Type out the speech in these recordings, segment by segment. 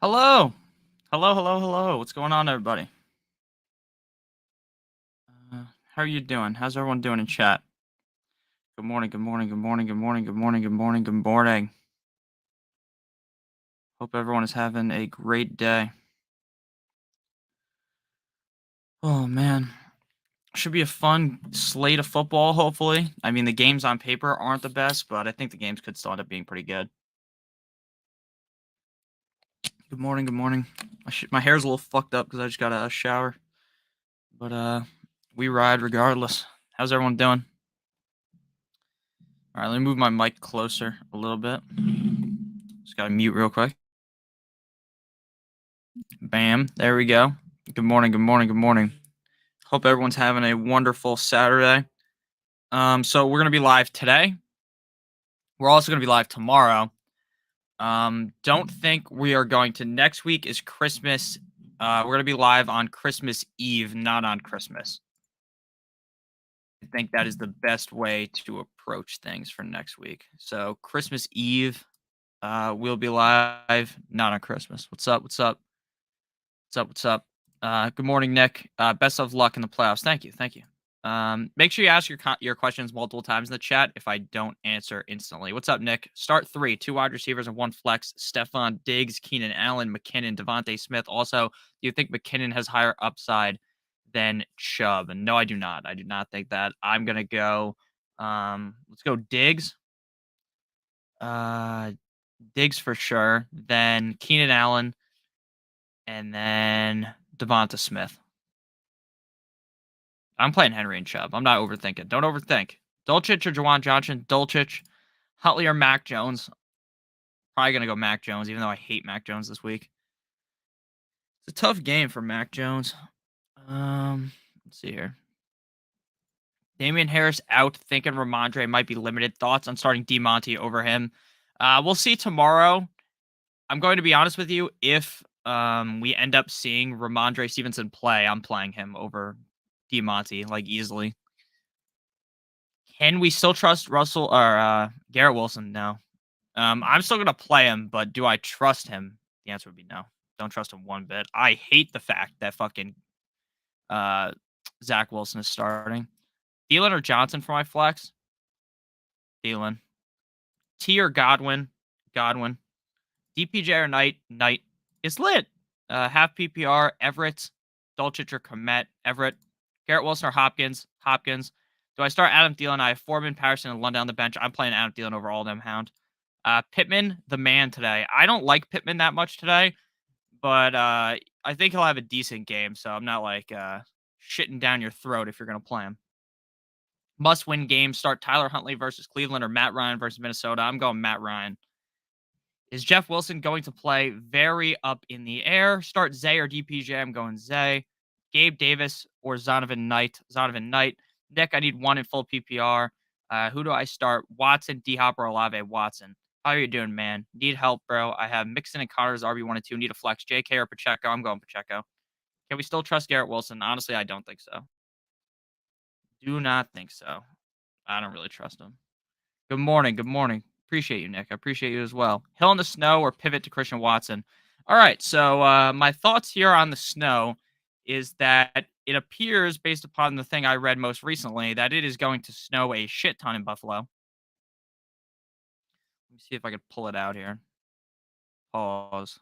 Hello. Hello, hello, hello. What's going on, everybody? How are you doing? How's everyone doing in chat? Good morning, good morning, good morning, good morning, good morning, good morning, good morning. Hope everyone is having a great day. Oh, man. Should be a fun slate of football, hopefully. I mean, the games on paper aren't the best, but I think the games could still end up being pretty good. Good morning, good morning. My hair's a little fucked up because I just got a shower. But, we ride regardless. How's everyone doing? All right, let me move my mic closer a little bit. Just gotta mute real quick. Bam. There we go. Good morning, good morning, good morning. Hope everyone's having a wonderful Saturday. So we're gonna be live today. We're also gonna be live tomorrow. Don't think we are going to. Next week is Christmas. We're gonna be live on Christmas Eve, not on Christmas. I think that is the best way to approach things for next week. So Christmas Eve, we'll be live, not on Christmas. What's up? What's up? What's up? What's up? Good morning, Nick. Best of luck in the playoffs. Thank you. Thank you. Make sure you ask your questions multiple times in the chat if I don't answer instantly. What's up, Nick? Start three, two wide receivers and one flex. Stephon Diggs, Keenan Allen, McKinnon, Devontae Smith. Also, do you think McKinnon has higher upside than Chubb? And no, I do not. I do not think that. I'm gonna go. Let's go Diggs. Uh, Diggs for sure. Then Keenan Allen, and then Devonta Smith. I'm playing Henry and Chubb. I'm not overthinking. Don't overthink. Dulcich or Jawan Johnson? Dulcich. Huntley or Mac Jones? Probably going to go Mac Jones, even though I hate Mac Jones this week. It's a tough game for Mac Jones. Let's see here. Damian Harris out. Thinking Ramondre might be limited. Thoughts on starting DeMonte over him? We'll see tomorrow. I'm going to be honest with you. If we end up seeing Ramondre Stevenson play, I'm playing him over DeMonte, like, easily. Can we still trust Russell or Garrett Wilson? No. I'm still gonna play him, but do I trust him? The answer would be no. Don't trust him one bit. I hate the fact that fucking uh, Zach Wilson is starting. Thielen or Johnson for my flex? Thielen. T or Godwin? Godwin. DPJ or Knight? Knight. It's lit. Half PPR. Everett. Dulcich or Komet? Everett. Garrett Wilson or Hopkins? Hopkins. Do I start Adam Thielen? I have Foreman, Patterson, and Lundell on the bench. I'm playing Adam Thielen over all of them, Hound. Pittman, the man today. I don't like Pittman that much today, but I think he'll have a decent game, so I'm not like shitting down your throat if you're going to play him. Must-win game. Start Tyler Huntley versus Cleveland or Matt Ryan versus Minnesota. I'm going Matt Ryan. Is Jeff Wilson going to play? Very up in the air. Start Zay or DPJ. I'm going Zay. Gabe Davis or Zonovan Knight. Zonovan Knight. Nick, I need one in full PPR. Who do I start? Watson, D-Hop, or Olave? Watson. How are you doing, man? Need help, bro. I have Mixon and Connors RB1 and 2. Need a flex. JK or Pacheco? I'm going Pacheco. Can we still trust Garrett Wilson? Honestly, I don't think so. Do not think so. I don't really trust him. Good morning. Good morning. Appreciate you, Nick. I appreciate you as well. Hill in the snow or pivot to Christian Watson? All right. So my thoughts here on the snow is that it appears, based upon the thing I read most recently, that it is going to snow a shit ton in Buffalo. Let me see if I can pull it out here. Pause.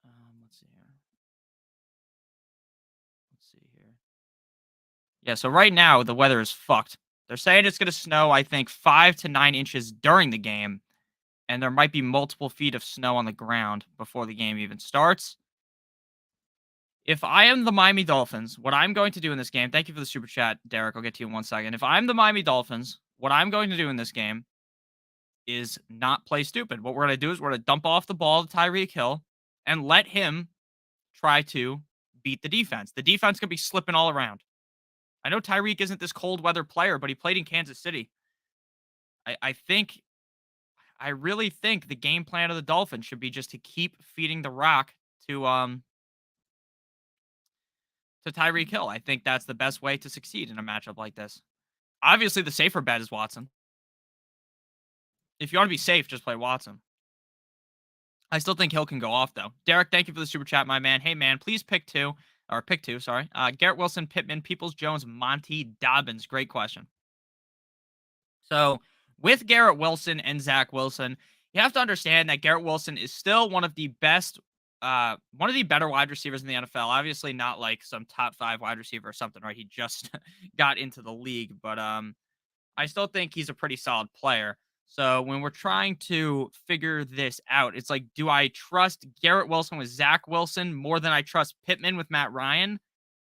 Let's see here. Let's see here. Yeah, so right now the weather is fucked. They're saying it's going to snow, I think, 5 to 9 inches during the game, and there might be multiple feet of snow on the ground before the game even starts. If I am the Miami Dolphins, what I'm going to do in this game, thank you for the super chat, Derek. I'll get to you in 1 second. If I'm the Miami Dolphins, what I'm going to do in this game is not play stupid. What we're going to do is we're going to dump off the ball to Tyreek Hill and let him try to beat the defense. The defense can be slipping all around. I know Tyreek isn't this cold weather player, but he played in Kansas City. I really think the game plan of the Dolphins should be just to keep feeding the rock to Tyreek Hill. I think that's the best way to succeed in a matchup like this. Obviously, the safer bet is Watson. If you want to be safe, just play Watson. I still think Hill can go off though. Derek, thank you for the super chat, my man. Hey man, please pick two. Sorry, Garrett Wilson, Pittman, Peoples Jones, Monty Dobbins. Great question. So with Garrett Wilson and Zach Wilson, you have to understand that Garrett Wilson is still one of the better wide receivers in the NFL. Obviously, not like some top five wide receiver or something, right? He just got into the league, but I still think he's a pretty solid player. So when we're trying to figure this out, it's like, do I trust Garrett Wilson with Zach Wilson more than I trust Pittman with Matt Ryan,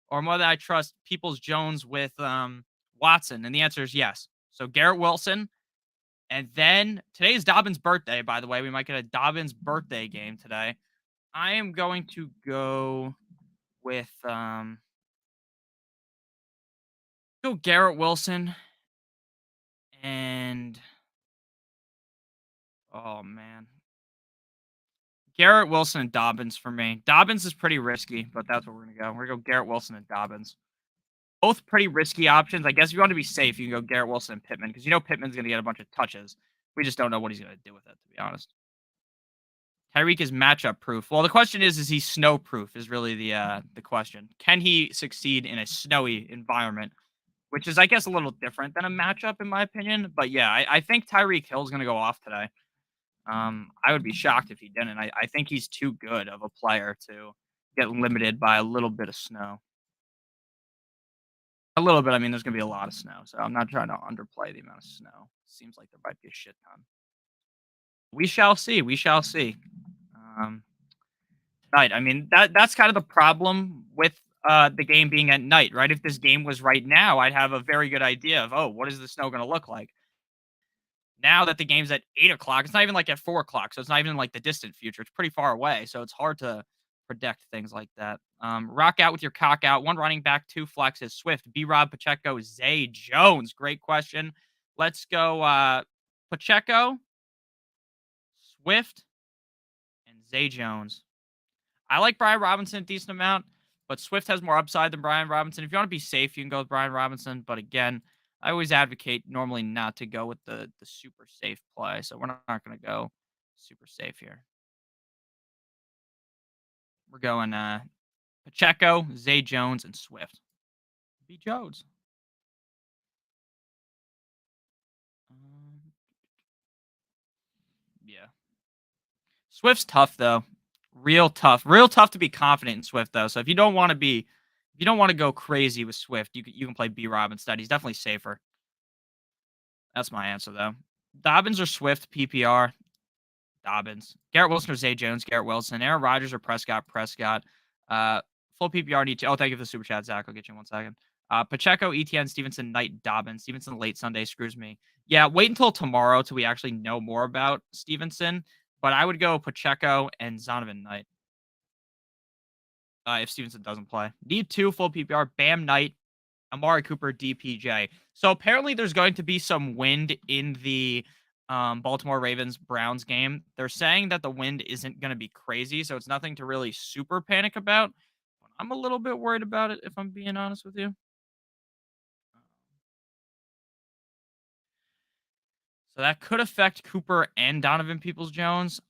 or more than I trust Peoples Jones with Watson? And the answer is yes. So Garrett Wilson, and then today is Dobbins' birthday. By the way, we might get a Dobbins birthday game today. I am going to go with go Garrett Wilson and oh man. Garrett Wilson and Dobbins for me. Dobbins is pretty risky, but that's what we're gonna go. We're gonna go Garrett Wilson and Dobbins. Both pretty risky options. I guess if you want to be safe, you can go Garrett Wilson and Pittman because you know Pittman's gonna get a bunch of touches. We just don't know what he's gonna do with it, to be honest. Tyreek is matchup proof. Well, the question is he snow proof? Is really the question. Can he succeed in a snowy environment? Which is, I guess, a little different than a matchup in my opinion. But yeah, I think Tyreek Hill's gonna go off today. I would be shocked if he didn't. I think he's too good of a player to get limited by a little bit of snow. A little bit, I mean, there's gonna be a lot of snow, so I'm not trying to underplay the amount of snow. Seems like there might be a shit ton. We shall see. We shall see. Um, Right. I mean, that's kind of the problem with the game being at night, right? If this game was right now, I'd have a very good idea of, oh, what is the snow going to look like? Now that the game's at 8 o'clock, it's not even like at 4 o'clock, so it's not even like the distant future. It's pretty far away, so it's hard to predict things like that. Rock out with your cock out. One running back, two flexes. Swift, B. Rob, Pacheco, Zay Jones. Great question. Let's go Pacheco, Swift, and Zay Jones. I like Brian Robinson a decent amount, but Swift has more upside than Brian Robinson. If you want to be safe, you can go with Brian Robinson. But again, I always advocate normally not to go with the super safe play. So we're not going to go super safe here. We're going Pacheco, Zay Jones, and Swift. B. Jones. Yeah. Swift's tough though. Real tough. Real tough to be confident in Swift though. So if you don't want to go crazy with Swift, you can play B Rob instead. He's definitely safer. That's my answer though. Dobbins or Swift PPR? Dobbins. Garrett Wilson or Zay Jones? Garrett Wilson. Aaron Rodgers or Prescott? Prescott. Uh, full PPR need to. Oh, thank you for the super chat, Zach. I'll get you in 1 second. Pacheco, ETN, Stevenson, Knight, Dobbins. Stevenson late Sunday screws me. Yeah, wait until tomorrow till we actually know more about Stevenson. But I would go Pacheco and Zonovan Knight. If Stevenson doesn't play. Need two full PPR. Bam Knight, Amari Cooper, DPJ. So apparently there's going to be some wind in the Baltimore Ravens Browns game. They're saying that the wind isn't going to be crazy, so it's nothing to really super panic about. I'm a little bit worried about it, if I'm being honest with you. So that could affect Cooper and Donovan Peoples-Jones.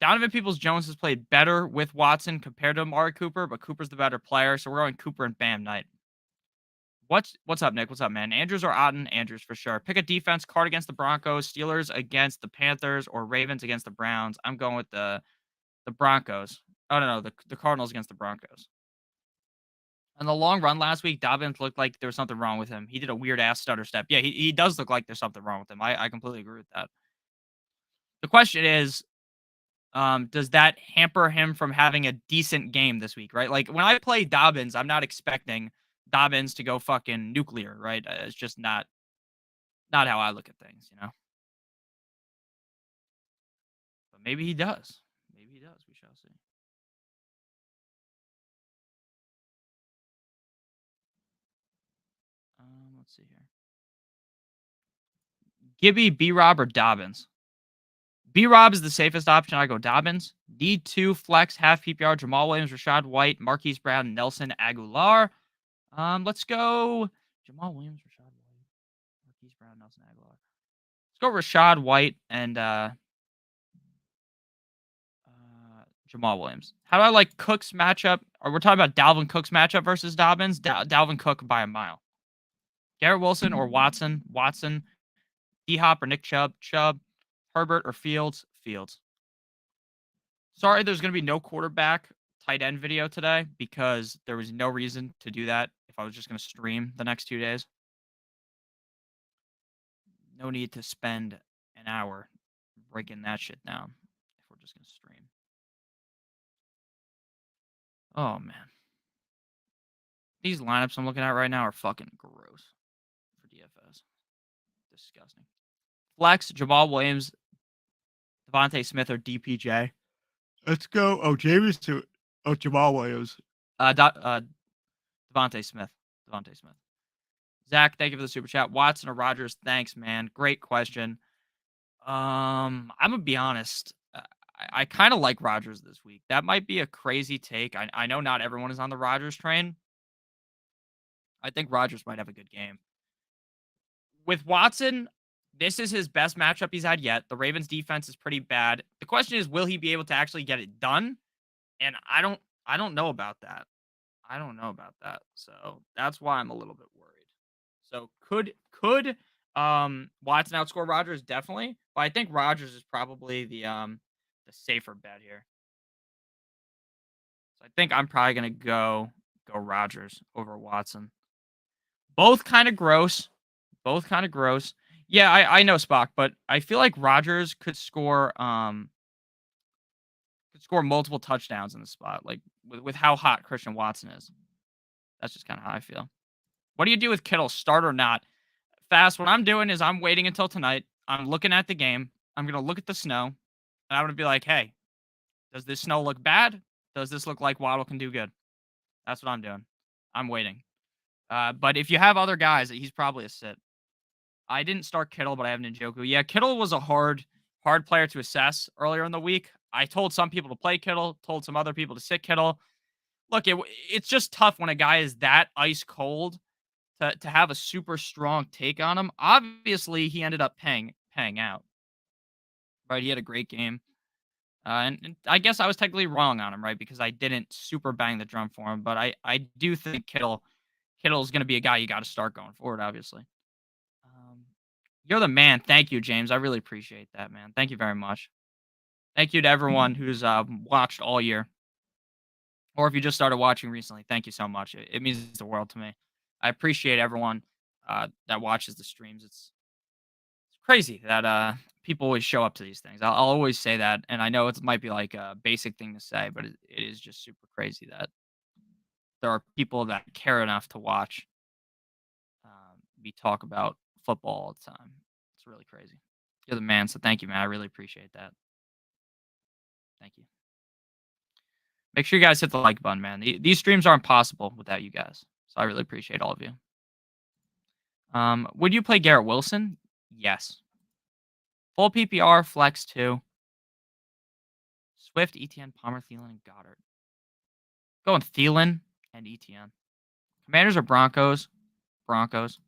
Donovan Peoples-Jones has played better with Watson compared to Amari Cooper, but Cooper's the better player, so we're going Cooper and Bam Knight. What's up, Nick? What's up, man? Andrews or Otten? Andrews for sure. Pick a defense card against the Broncos, Steelers against the Panthers, or Ravens against the Browns. I'm going with the Broncos. Oh no, the Cardinals against the Broncos. On the long run last week, Dobbins looked like there was something wrong with him. He did a weird ass stutter step. Yeah, he does look like there's something wrong with him. I completely agree with that. The question is, does that hamper him from having a decent game this week, right? Like when I play Dobbins, I'm not expecting Dobbins to go fucking nuclear, right? It's just not how I look at things, you know. But maybe he does. Maybe he does. We shall see. Let's see here. Gibby, B Rob, or Dobbins? B Rob is the safest option. I go Dobbins. D2 flex half PPR. Jamal Williams, Rashad White, Marquise Brown, Nelson Aguilar. Let's go Jamal Williams, Rashad White, Marquise Brown, Nelson Aguilar. Let's go Rashad White and Jamal Williams. How do I like Cook's matchup? Or we're talking about Dalvin Cook's matchup versus Dobbins. Dalvin Cook by a mile. Garrett Wilson or Watson. Watson. D Hop or Nick Chubb. Chubb. Herbert or Fields. Fields. Sorry, there's going to be no quarterback tight end video today because there was no reason to do that if I was just going to stream the next 2 days. No need to spend an hour breaking that shit down if we're just going to stream. Oh, man. These lineups I'm looking at right now are fucking gross for DFS. Disgusting. Flex, Jamal Williams, Devontae Smith, or DPJ. Let's go. Oh, James to Jamal Williams. Devontae Smith. Devontae Smith. Zach, thank you for the super chat. Watson or Rodgers? Thanks, man. Great question. I'm gonna be honest. I kind of like Rodgers this week. That might be a crazy take. I know not everyone is on the Rodgers train. I think Rodgers might have a good game. With Watson, this is his best matchup he's had yet. The Ravens defense is pretty bad. The question is, will he be able to actually get it done? And I don't know about that. I don't know about that. So that's why I'm a little bit worried. So could Watson outscore Rodgers? Definitely. But I think Rodgers is probably the safer bet here. So I think I'm probably gonna go Rodgers over Watson. Both kind of gross. Both kind of gross. Yeah, I know Spock, but I feel like Rodgers could score multiple touchdowns in the spot, like with how hot Christian Watson is. That's just kind of how I feel. What do you do with Kittle? Start or not? Fast. What I'm doing is I'm waiting until tonight. I'm looking at the game. I'm gonna look at the snow, and I'm gonna be like, hey, does this snow look bad? Does this look like Waddle can do good? That's what I'm doing. I'm waiting. But if you have other guys, he's probably a sit. I didn't start Kittle, but I have Njoku. Yeah, Kittle was a hard player to assess earlier in the week. I told some people to play Kittle, told some other people to sit Kittle. Look, it's just tough when a guy is that ice cold to have a super strong take on him. Obviously, he ended up paying out. Right, he had a great game. And I guess I was technically wrong on him, right? Because I didn't super bang the drum for him. But I do think Kittle is going to be a guy you got to start going forward, obviously. You're the man. Thank you, James. I really appreciate that, man. Thank you very much. Thank you to everyone who's watched all year. Or if you just started watching recently, thank you so much. It means the world to me. I appreciate everyone that watches the streams. It's crazy that people always show up to these things. I'll always say that, and I know it might be like a basic thing to say, but it is just super crazy that there are people that care enough to watch me talk about football all the time. It's really crazy. You're the man, so thank you, man. I really appreciate that. Thank you. Make sure you guys hit the like button, man. These streams aren't possible without you guys, so I really appreciate all of you. Would you play Garrett Wilson? Yes. Full PPR, flex 2. Swift, ETN, Palmer, Thielen, and Goddard. Going Thielen and ETN. Commanders or Broncos? Broncos.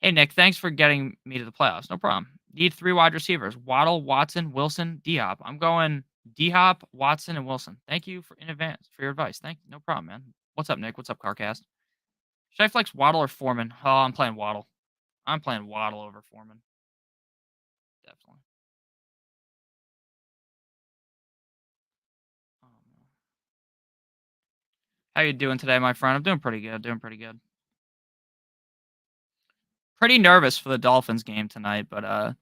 Hey, Nick, thanks for getting me to the playoffs. No problem. Need 3 wide receivers. Waddle, Watson, Wilson, D-Hop. I'm going D-Hop, Watson, and Wilson. Thank you in advance for your advice. Thank you. No problem, man. What's up, Nick? What's up, Carcast? Should I flex Waddle or Foreman? Oh, I'm playing Waddle. I'm playing Waddle over Foreman. Definitely. Oh, no. How you doing today, my friend? I'm doing pretty good. Pretty nervous for the Dolphins game tonight, but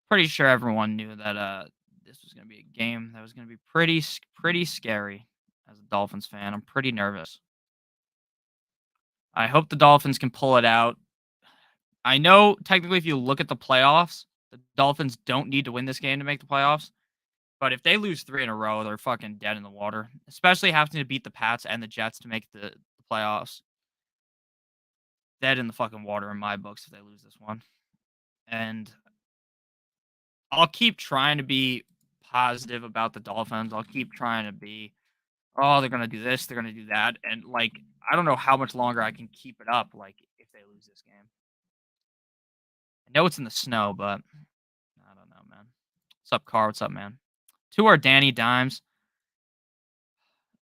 pretty sure everyone knew that this was going to be a game that was going to be pretty scary. As a Dolphins fan, I'm pretty nervous. I hope the Dolphins can pull it out. I know technically if you look at the playoffs, the Dolphins don't need to win this game to make the playoffs. But if they lose 3 in a row, they're fucking dead in the water. Especially having to beat the Pats and the Jets to make the playoffs. Dead in the fucking water in my books if they lose this one. And I'll keep trying to be positive about the Dolphins. I'll keep trying to be, oh, they're going to do this, they're going to do that. And, like, I don't know how much longer I can keep it up, like, if they lose this game. I know it's in the snow, but I don't know, man. What's up, Carr? What's up, man? Two are Danny Dimes.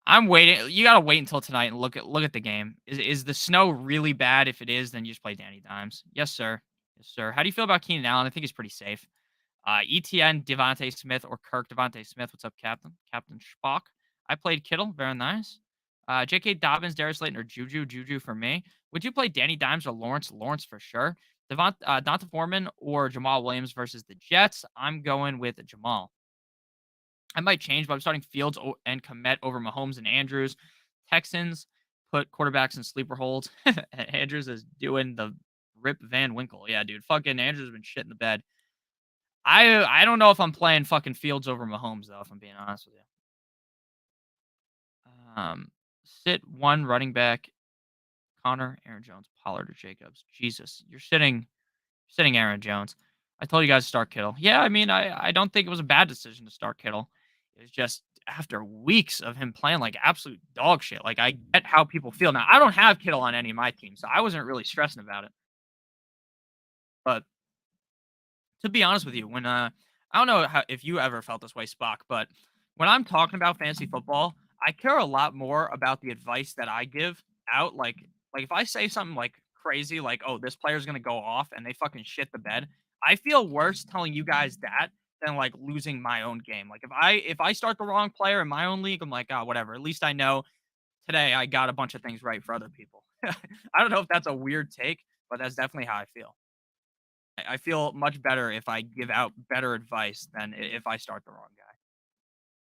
I'm waiting. You gotta wait until tonight and look at the game. Is the snow really bad? If it is, then you just play Danny Dimes. Yes, sir. Yes, sir. How do you feel about Keenan Allen? I think he's pretty safe. ETN, Devontae Smith, or Kirk Devontae Smith. What's up, Captain? Captain Spock. I played Kittle. Very nice. J.K. Dobbins, Darius Slayton, or Juju. Juju for me. Would you play Danny Dimes or Lawrence? Lawrence for sure. Donta Foreman or Jamal Williams versus the Jets. I'm going with Jamal. I might change, but I'm starting Fields and Komet over Mahomes and Andrews. Texans put quarterbacks in sleeper holds. Andrews is doing the Rip Van Winkle. Yeah, dude. Fucking Andrews has been shit in the bed. I don't know if I'm playing fucking Fields over Mahomes though, if I'm being honest with you. Sit one running back, Connor, Aaron Jones, Pollard, or Jacobs. Jesus, you're sitting Aaron Jones. I told you guys to start Kittle. Yeah, I mean, I don't think it was a bad decision to start Kittle. It was just after weeks of him playing like absolute dog shit. Like I get how people feel. Now I don't have Kittle on any of my teams, so I wasn't really stressing about it. But to be honest with you, when I don't know if you ever felt this way, Spock, but when I'm talking about fantasy football, I care a lot more about the advice that I give out. Like if I say something like crazy, like "Oh, this player's gonna go off," and they fucking shit the bed, I feel worse telling you guys that than like losing my own game. Like if I start the wrong player in my own league, I'm like, oh, whatever. At least I know today I got a bunch of things right for other people. I don't know if that's a weird take, but that's definitely how I feel. I feel much better if I give out better advice than if I start the wrong guy.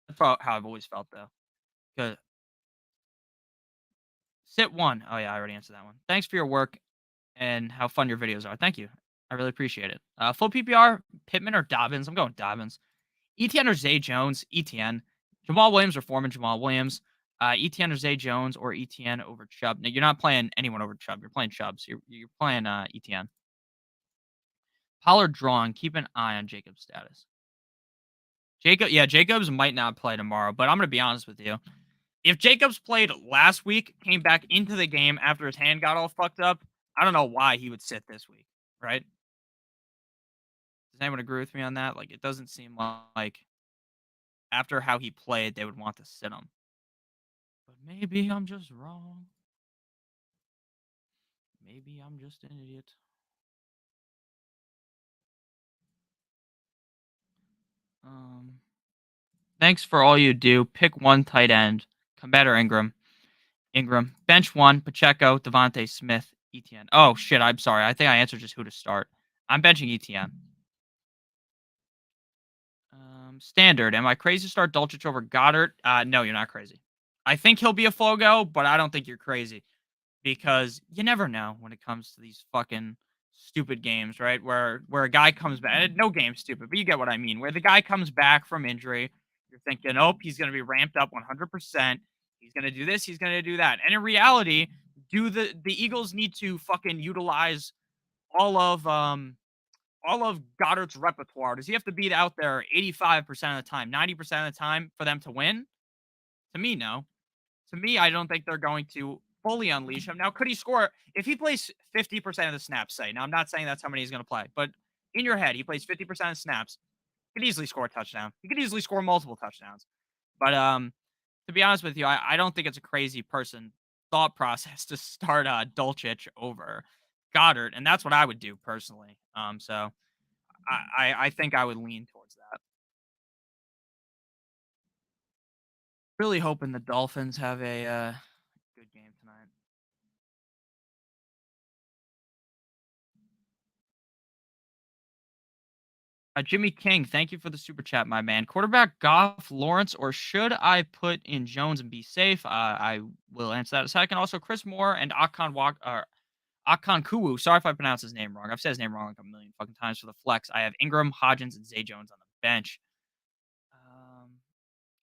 That's how I've always felt, though. 'Cause sit one. Oh, yeah, I already answered that one. Thanks for your work and how fun your videos are. Thank you. I really appreciate it. Full PPR, Pittman or Dobbins? I'm going Dobbins. ETN or Zay Jones? ETN. Jamal Williams or Foreman? Jamal Williams. ETN or Zay Jones or ETN over Chubb? Now, you're not playing anyone over Chubb. You're playing Chubb. So you're playing ETN. Pollard drawn. Keep an eye on Jacob's status. Jacobs might not play tomorrow, but I'm gonna be honest with you. If Jacobs played last week, came back into the game after his hand got all fucked up, I don't know why he would sit this week, right? Does anyone agree with me on that? Like, it doesn't seem like after how he played, they would want to sit him. But maybe I'm just wrong. Maybe I'm just an idiot. Um, Thanks for all you do. Pick one tight end. Komet or Ingram. Ingram. Bench one. Pacheco, Devontae Smith, ETN. Oh shit, I'm sorry. I think I answered just who to start. I'm benching ETN. Standard. Am I crazy to start Dulcich over Goddard? No, you're not crazy. I think he'll be a flow go, but I don't think you're crazy because you never know when it comes to these fucking stupid games, right? Where a guy comes back. And no game's stupid, but you get what I mean. Where the guy comes back from injury, you're thinking, oh, he's going to be ramped up 100%. He's going to do this. He's going to do that. And in reality, do the Eagles need to fucking utilize all of Goddard's repertoire? Does he have to be out there 85% of the time, 90% of the time for them to win? To me, no. To me, I don't think they're going to fully unleash him. Now, could he score if he plays 50% of the snaps? Say, now I'm not saying that's how many he's going to play, but in your head, he plays 50% of snaps. He could easily score a touchdown. He could easily score multiple touchdowns. But to be honest with you, I don't think it's a crazy person thought process to start Dulcich over Goddard, and that's what I would do personally. So I think I would lean towards that. Really hoping the Dolphins have a good game tonight. Jimmy King, thank you for the super chat, my man. Quarterback Goff, Lawrence, or should I put in Jones and be safe? I will answer that in a second. Also, Chris Moore and Akan Kuwu. Sorry if I pronounce his name wrong. I've said his name wrong like a million fucking times for the flex. I have Ingram, Hodgins, and Zay Jones on the bench.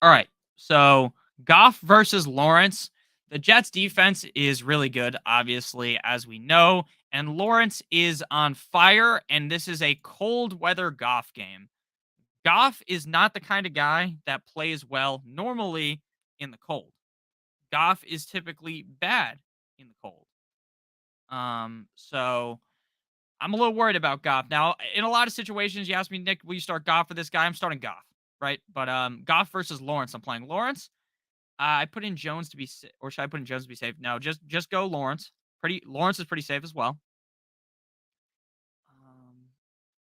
All right. So Goff versus Lawrence. The Jets defense is really good, obviously, as we know. And Lawrence is on fire. And this is a cold weather Goff game. Goff is not the kind of guy that plays well normally in the cold. Goff is typically bad in the cold. So I'm a little worried about Goff. Now, in a lot of situations, you ask me, Nick, will you start Goff for this guy? I'm starting Goff. right? But Goff versus Lawrence. I'm playing Lawrence. I put in Jones to be, or should I put in Jones to be safe? No, just go Lawrence. Lawrence is pretty safe as well.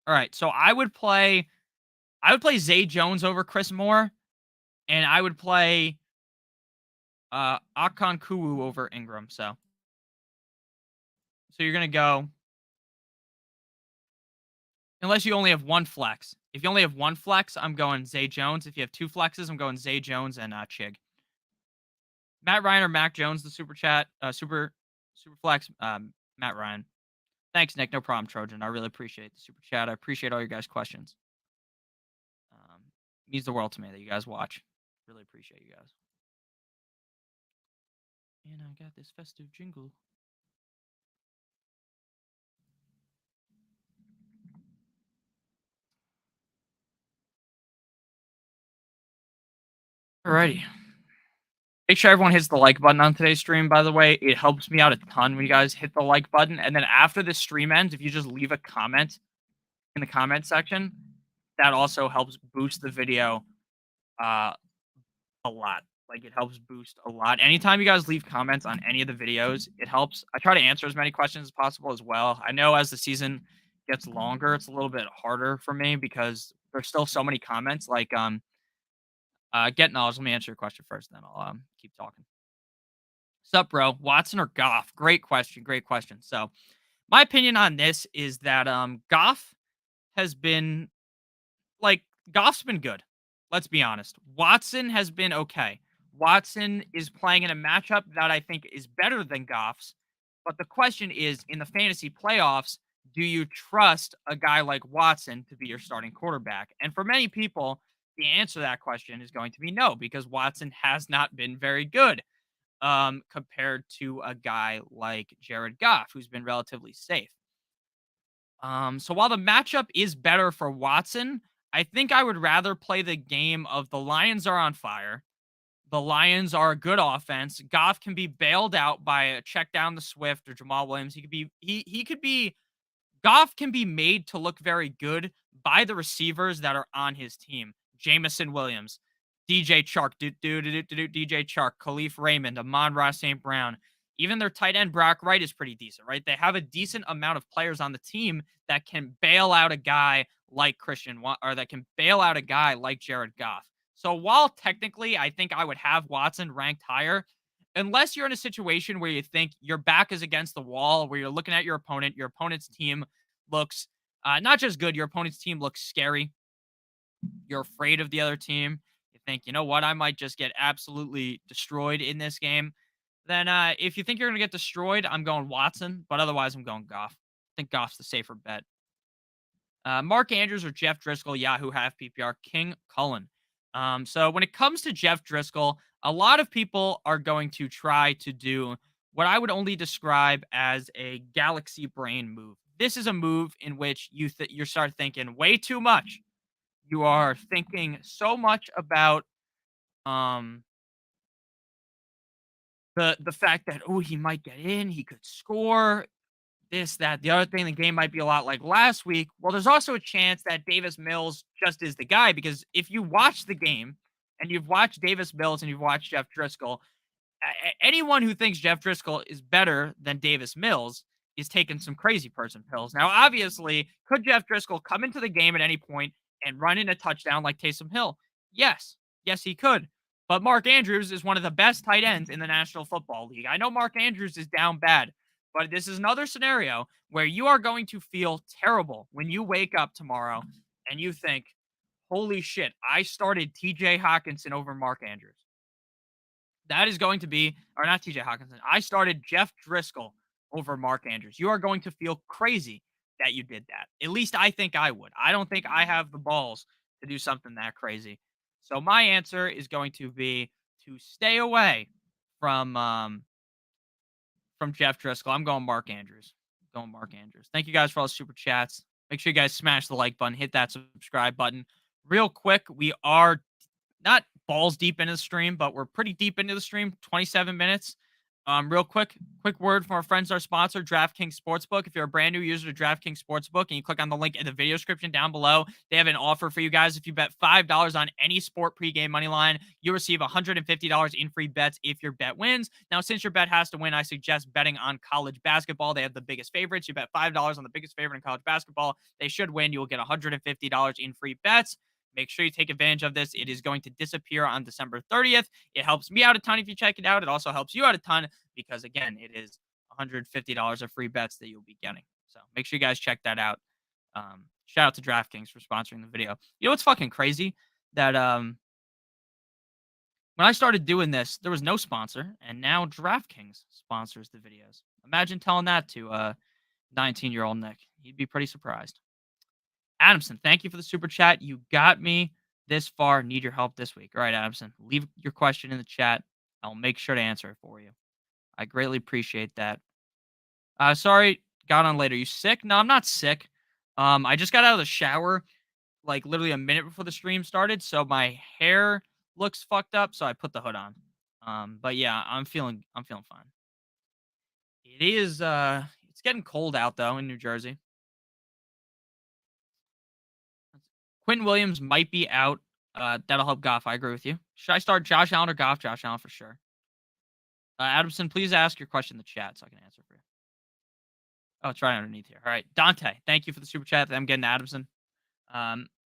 All right, so I would play Zay Jones over Chris Moore, and I would play Akon Kuwu over Ingram. So you're gonna go unless you only have one flex. If you only have one flex, I'm going Zay Jones. If you have two flexes, I'm going Zay Jones and Chig. Matt Ryan or Mac Jones, the super chat, super flex. Matt Ryan. Thanks, Nick. No problem, Trojan. I really appreciate the super chat. I appreciate all your guys' questions. Means the world to me that you guys watch. Really appreciate you guys. And I got this festive jingle. Alrighty. Make sure everyone hits the like button on today's stream, by the way. It helps me out a ton when you guys hit the like button. And then after the stream ends, if you just leave a comment in the comment section, that also helps boost the video uh, a lot. Like, it helps boost a lot. Anytime you guys leave comments on any of the videos, it helps. I try to answer as many questions as possible as well. I know as the season gets longer, it's a little bit harder for me because there's still so many comments. Like, get knowledge. Let me answer your question first, then I'll keep talking. Sup, bro? Watson or Goff? Great question. Great question. So, my opinion on this is that Goff has been like Goff's been good. Let's be honest. Watson has been okay. Watson is playing in a matchup that I think is better than Goff's. But the question is, in the fantasy playoffs, do you trust a guy like Watson to be your starting quarterback? And for many people, the answer to that question is going to be no, because Watson has not been very good compared to a guy like Jared Goff, who's been relatively safe. So while the matchup is better for Watson, I think I would rather play the game of the Lions are on fire. The Lions are a good offense. Goff can be bailed out by a check down to Swift or Jamal Williams. He could be Goff can be made to look very good by the receivers that are on his team. Jamison Williams, DJ Chark, DJ Chark, Khalif Raymond, Amon-Ra St. Brown. Even their tight end, Brock Wright, is pretty decent, right? They have a decent amount of players on the team that can bail out a guy like or that can bail out a guy like Jared Goff. So while technically I think I would have Watson ranked higher, unless you're in a situation where you think your back is against the wall, where you're looking at your opponent's team looks not just good, your opponent's team looks scary. You're afraid of the other team. You think, you know what, I might just get absolutely destroyed in this game. Then if you think you're going to get destroyed, I'm going Watson, but otherwise I'm going Goff. I think Goff's the safer bet. Mark Andrews or Jeff Driscoll, Yahoo half PPR, King Cullen. So when it comes to Jeff Driscoll, a lot of people are going to try to do what I would only describe as a galaxy brain move. This is a move in which you start thinking way too much. You are thinking so much about um the fact that, oh, he might get in, he could score, this, that, the other thing. The game might be a lot like last week. Well, there's also a chance that Davis Mills just is the guy, because if you watch the game and you've watched Davis Mills and you've watched Jeff Driscoll, anyone who thinks Jeff Driscoll is better than Davis Mills is taking some crazy person pills. Now, obviously, could Jeff Driscoll come into the game at any point and run in a touchdown like Taysom Hill? Yes. Yes, he could. But Mark Andrews is one of the best tight ends in the National Football League. I know Mark Andrews is down bad, but this is another scenario where you are going to feel terrible when you wake up tomorrow and you think, holy shit, I started TJ Hawkinson over Mark Andrews. That is going to be, or not TJ Hawkinson, I started Jeff Driscoll over Mark Andrews. You are going to feel crazy that you did that. At least I think I would. I don't think I have the balls to do something that crazy. So my answer is going to be to stay away from Jeff Driscoll. I'm going Mark Andrews. Going Mark Andrews. Thank you guys for all the super chats. Make sure you guys smash the like button, hit that subscribe button. Real quick, we are not balls deep into the stream, but we're pretty deep into the stream, 27 minutes. Real quick word from our friends, our sponsor, DraftKings Sportsbook. If you're a brand new user to DraftKings Sportsbook and you click on the link in the video description down below, they have an offer for you guys. If you bet $5 on any sport pregame money line, you receive $150 in free bets if your bet wins. Now, since your bet has to win, I suggest betting on college basketball. They have the biggest favorites. You bet $5 on the biggest favorite in college basketball. They should win. You will get $150 in free bets. Make sure you take advantage of this. It is going to disappear on December 30th. It helps me out a ton if you check it out. It also helps you out a ton because, again, it is $150 of free bets that you'll be getting. So make sure you guys check that out. Shout out to DraftKings for sponsoring the video. You know what's fucking crazy? That when I started doing this, there was no sponsor, and now DraftKings sponsors the videos. Imagine telling that to 19-year-old Nick. He'd be pretty surprised. Adamson, thank you for the super chat. You got me this far. Need your help this week. All right, Adamson, leave your question in the chat. I'll make sure to answer it for you. I greatly appreciate that. Sorry, got on later. You sick? No, I'm not sick. I just got out of the shower like literally a minute before the stream started, so my hair looks fucked up, so I put the hood on. But yeah, I'm feeling fine. It is it's getting cold out though in New Jersey. Quentin Williams might be out. That'll help Goff. I agree with you. Should I start Josh Allen or Goff? Josh Allen for sure. Adamson, please ask your question in the chat so I can answer for you. Oh, it's right underneath here. All right. Dante, thank you for the super chat. I'm getting Adamson.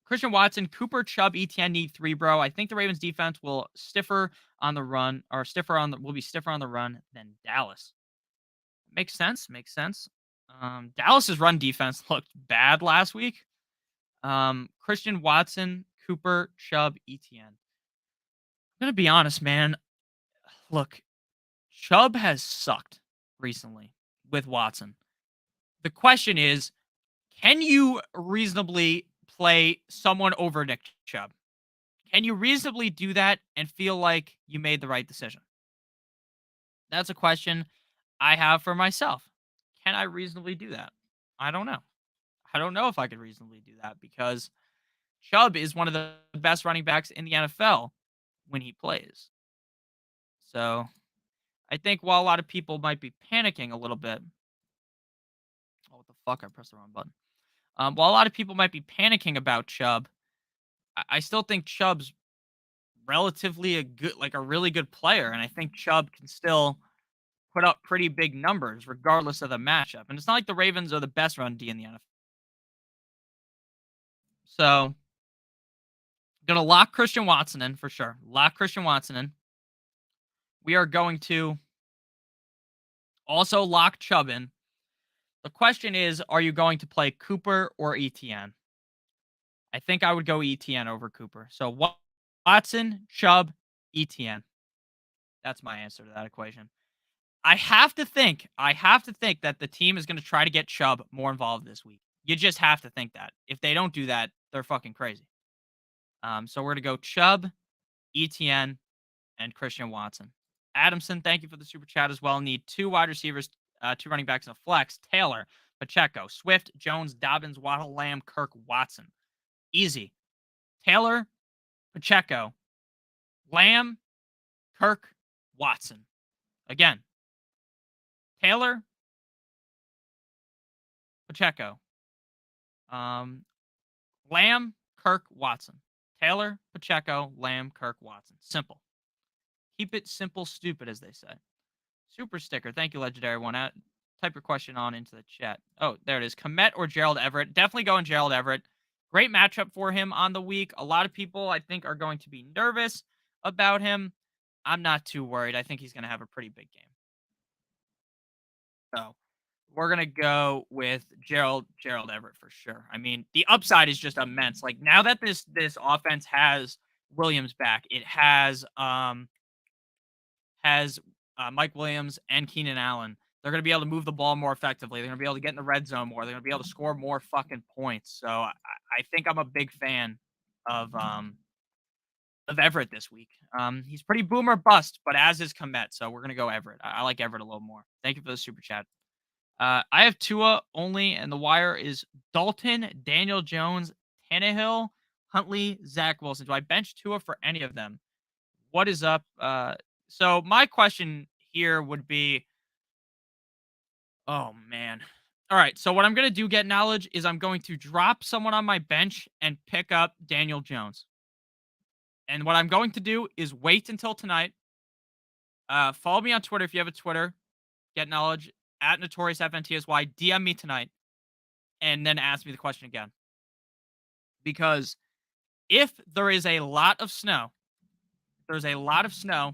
Christian Watson, Cooper, Chubb, ETN need 3, bro. I think the Ravens defense will stiffer on the run will be stiffer on the run than Dallas. Makes sense. Makes sense. Dallas's run defense looked bad last week. Christian Watson, Cooper, Chubb, ETN. I'm gonna be honest, man. Look, Chubb has sucked recently with Watson. The question is, can you reasonably play someone over Nick Chubb? Can you reasonably do that and feel like you made the right decision? That's a question I have for myself. Can I reasonably do that? I don't know. I don't know if I could reasonably do that because Chubb is one of the best running backs in the NFL when he plays. So I think while a lot of people might be panicking a little bit, oh, what the fuck? I pressed the wrong button. While a lot of people might be panicking about Chubb, I still think Chubb's relatively a really good player, and I think Chubb can still put up pretty big numbers regardless of the matchup. And it's not like the Ravens are the best run D in the NFL. So, gonna lock Christian Watson in for sure. Lock Christian Watson in. We are going to also lock Chubb in. The question is, are you going to play Cooper or ETN? I think I would go ETN over Cooper. So Watson, Chubb, ETN. That's my answer to that equation. I have to think that the team is going to try to get Chubb more involved this week. You just have to think that. If they don't do that, they're fucking crazy. So we're going to go Chubb, ETN, and Christian Watson. Adamson, thank you for the super chat as well. Need 2 wide receivers, 2 running backs, and a flex. Taylor, Pacheco, Swift, Jones, Dobbins, Waddle, Lamb, Kirk, Watson. Easy. Taylor, Pacheco, Lamb, Kirk, Watson. Again, Taylor, Pacheco, Lamb, Kirk, Watson. Taylor, Pacheco, Lamb, Kirk, Watson. Simple. Keep it simple, stupid, as they say. Super sticker. Thank you, Legendary One. Type your question on into the chat. Oh, there it is. Komet or Gerald Everett? Definitely going Gerald Everett. Great matchup for him on the week. A lot of people, I think, are going to be nervous about him. I'm not too worried. I think he's going to have a pretty big game. So we're going to go with Gerald Everett for sure. I mean, the upside is just immense. Like, now that this offense has Williams back, it has Mike Williams and Keenan Allen. They're going to be able to move the ball more effectively. They're going to be able to get in the red zone more. They're going to be able to score more fucking points. So I think I'm a big fan of Everett this week. He's pretty boom or bust, but as is Komet. So we're going to go Everett. I like Everett a little more. Thank you for the super chat. I have Tua only, and the wire is Dalton, Daniel Jones, Tannehill, Huntley, Zach Wilson. Do I bench Tua for any of them? What is up? So my question here would be, oh man. All right, so what I'm gonna do, get knowledge, is I'm going to drop someone on my bench and pick up Daniel Jones. And what I'm going to do is wait until tonight. Follow me on Twitter if you have a Twitter. Get knowledge at Notorious FNTSY. DM me tonight, and then ask me the question again. Because if there is a lot of snow, there's a lot of snow.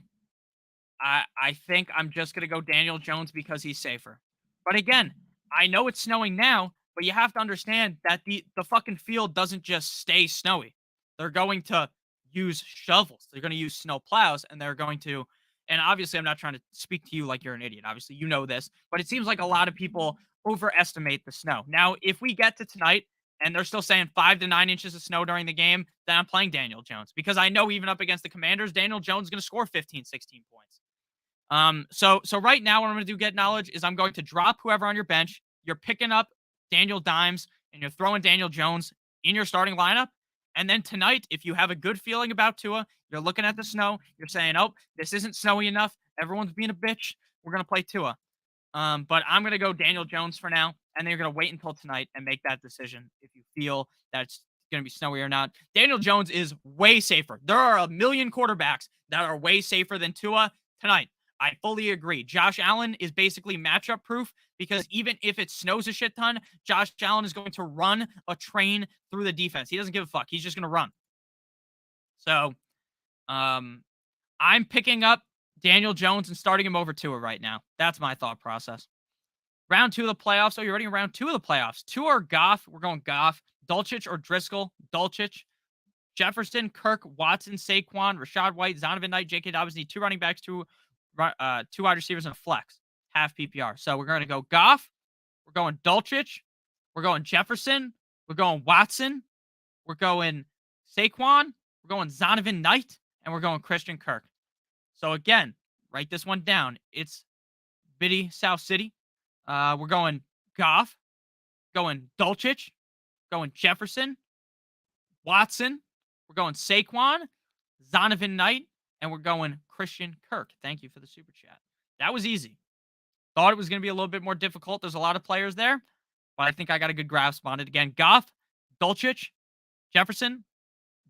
I think I'm just gonna go Daniel Jones because he's safer. But again, I know it's snowing now, but you have to understand that the fucking field doesn't just stay snowy. They're going to use shovels. They're going to use snow plows, and they're going to. And obviously, I'm not trying to speak to you like you're an idiot. Obviously, you know this, but it seems like a lot of people overestimate the snow. Now, if we get to tonight and they're still saying 5 to 9 inches of snow during the game, then I'm playing Daniel Jones because I know even up against the Commanders, Daniel Jones is going to score 15, 16 points. So right now, what I'm going to do, get knowledge, is I'm going to drop whoever on your bench. You're picking up Daniel Dimes and you're throwing Daniel Jones in your starting lineup. And then tonight, if you have a good feeling about Tua, you're looking at the snow, you're saying, oh, this isn't snowy enough. Everyone's being a bitch. We're going to play Tua. But I'm going to go Daniel Jones for now. And then you're going to wait until tonight and make that decision if you feel that it's going to be snowy or not. Daniel Jones is way safer. There are a million quarterbacks that are way safer than Tua tonight. I fully agree. Josh Allen is basically matchup proof because even if it snows a shit ton, Josh Allen is going to run a train through the defense. He doesn't give a fuck. He's just going to run. So, I'm picking up Daniel Jones and starting him over Tua right now. That's my thought process. Round 2 of the playoffs. Oh, you're already in round 2 of the playoffs. Tua or Goff? We're going Goff. Dulcich or Driscoll? Dulcich. Jefferson, Kirk, Watson, Saquon, Rashad White, Zonovan Knight, J.K. Dobbins need 2 running backs, two wide receivers, and a flex. Half PPR. So we're going to go Goff. We're going Dulcich. We're going Jefferson. We're going Watson. We're going Saquon. We're going Zonovan Knight. And we're going Christian Kirk. So again, write this one down. It's Biddy, South City. We're going Goff. Going Dulcich. Going Jefferson. Watson. We're going Saquon. Zonovan Knight. And we're going Christian Kirk. Thank you for the super chat. That was easy. Thought it was going to be a little bit more difficult. There's a lot of players there, but I think I got a good grasp on it. Again, Goff, Dulcich, Jefferson,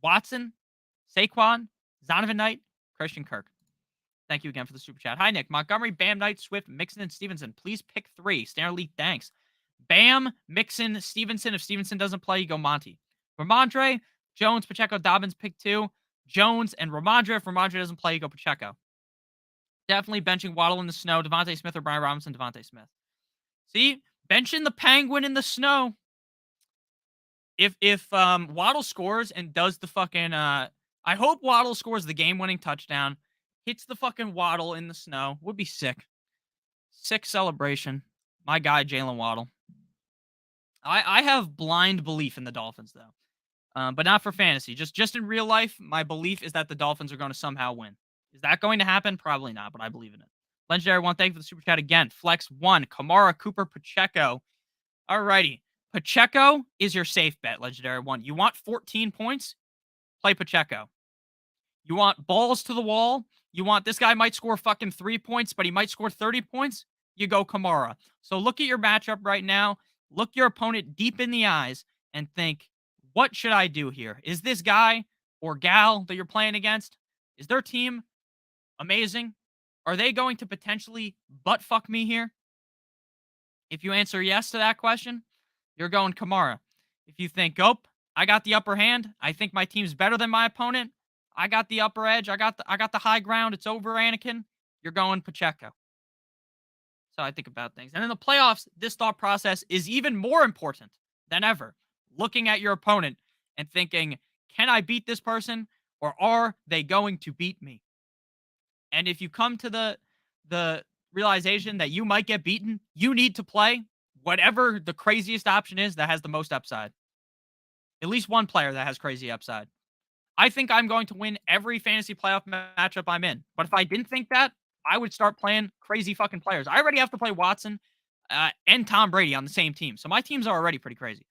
Watson, Saquon, Zonovan Knight, Christian Kirk. Thank you again for the super chat. Hi, Nick. Montgomery, Bam, Knight, Swift, Mixon, and Stevenson. Please pick 3. Standard League, thanks. Bam, Mixon, Stevenson. If Stevenson doesn't play, you go Monty. Ramondre, Jones, Pacheco, Dobbins, pick 2. Jones and Ramondre. If Ramondre doesn't play, you go Pacheco. Definitely benching Waddle in the snow. Devontae Smith or Brian Robinson. Devontae Smith. See, benching the Penguin in the snow. If Waddle scores and does the fucking I hope Waddle scores the game-winning touchdown, hits the fucking Waddle in the snow. Would be sick. Sick celebration. My guy Jalen Waddle. I have blind belief in the Dolphins though. But not for fantasy. Just in real life, my belief is that the Dolphins are going to somehow win. Is that going to happen? Probably not, but I believe in it. Legendary 1, thank you for the super chat again. Flex 1, Kamara, Cooper, Pacheco. Alrighty. Pacheco is your safe bet, Legendary 1. You want 14 points? Play Pacheco. You want balls to the wall? You want this guy might score fucking 3 points, but he might score 30 points? You go Kamara. So look at your matchup right now. Look your opponent deep in the eyes and think, what should I do here? Is this guy or gal that you're playing against, is their team amazing? Are they going to potentially butt fuck me here? If you answer yes to that question, you're going Kamara. If you think, oh, I got the upper hand, I think my team's better than my opponent, I got the upper edge, I got the high ground, it's over Anakin, you're going Pacheco. So I think about things. And in the playoffs, this thought process is even more important than ever. Looking at your opponent and thinking, can I beat this person or are they going to beat me? And if you come to the realization that you might get beaten, you need to play whatever the craziest option is that has the most upside. At least one player that has crazy upside. I think I'm going to win every fantasy playoff matchup I'm in. But if I didn't think that, I would start playing crazy fucking players. I already have to play Watson and Tom Brady on the same team. So my teams are already pretty crazy.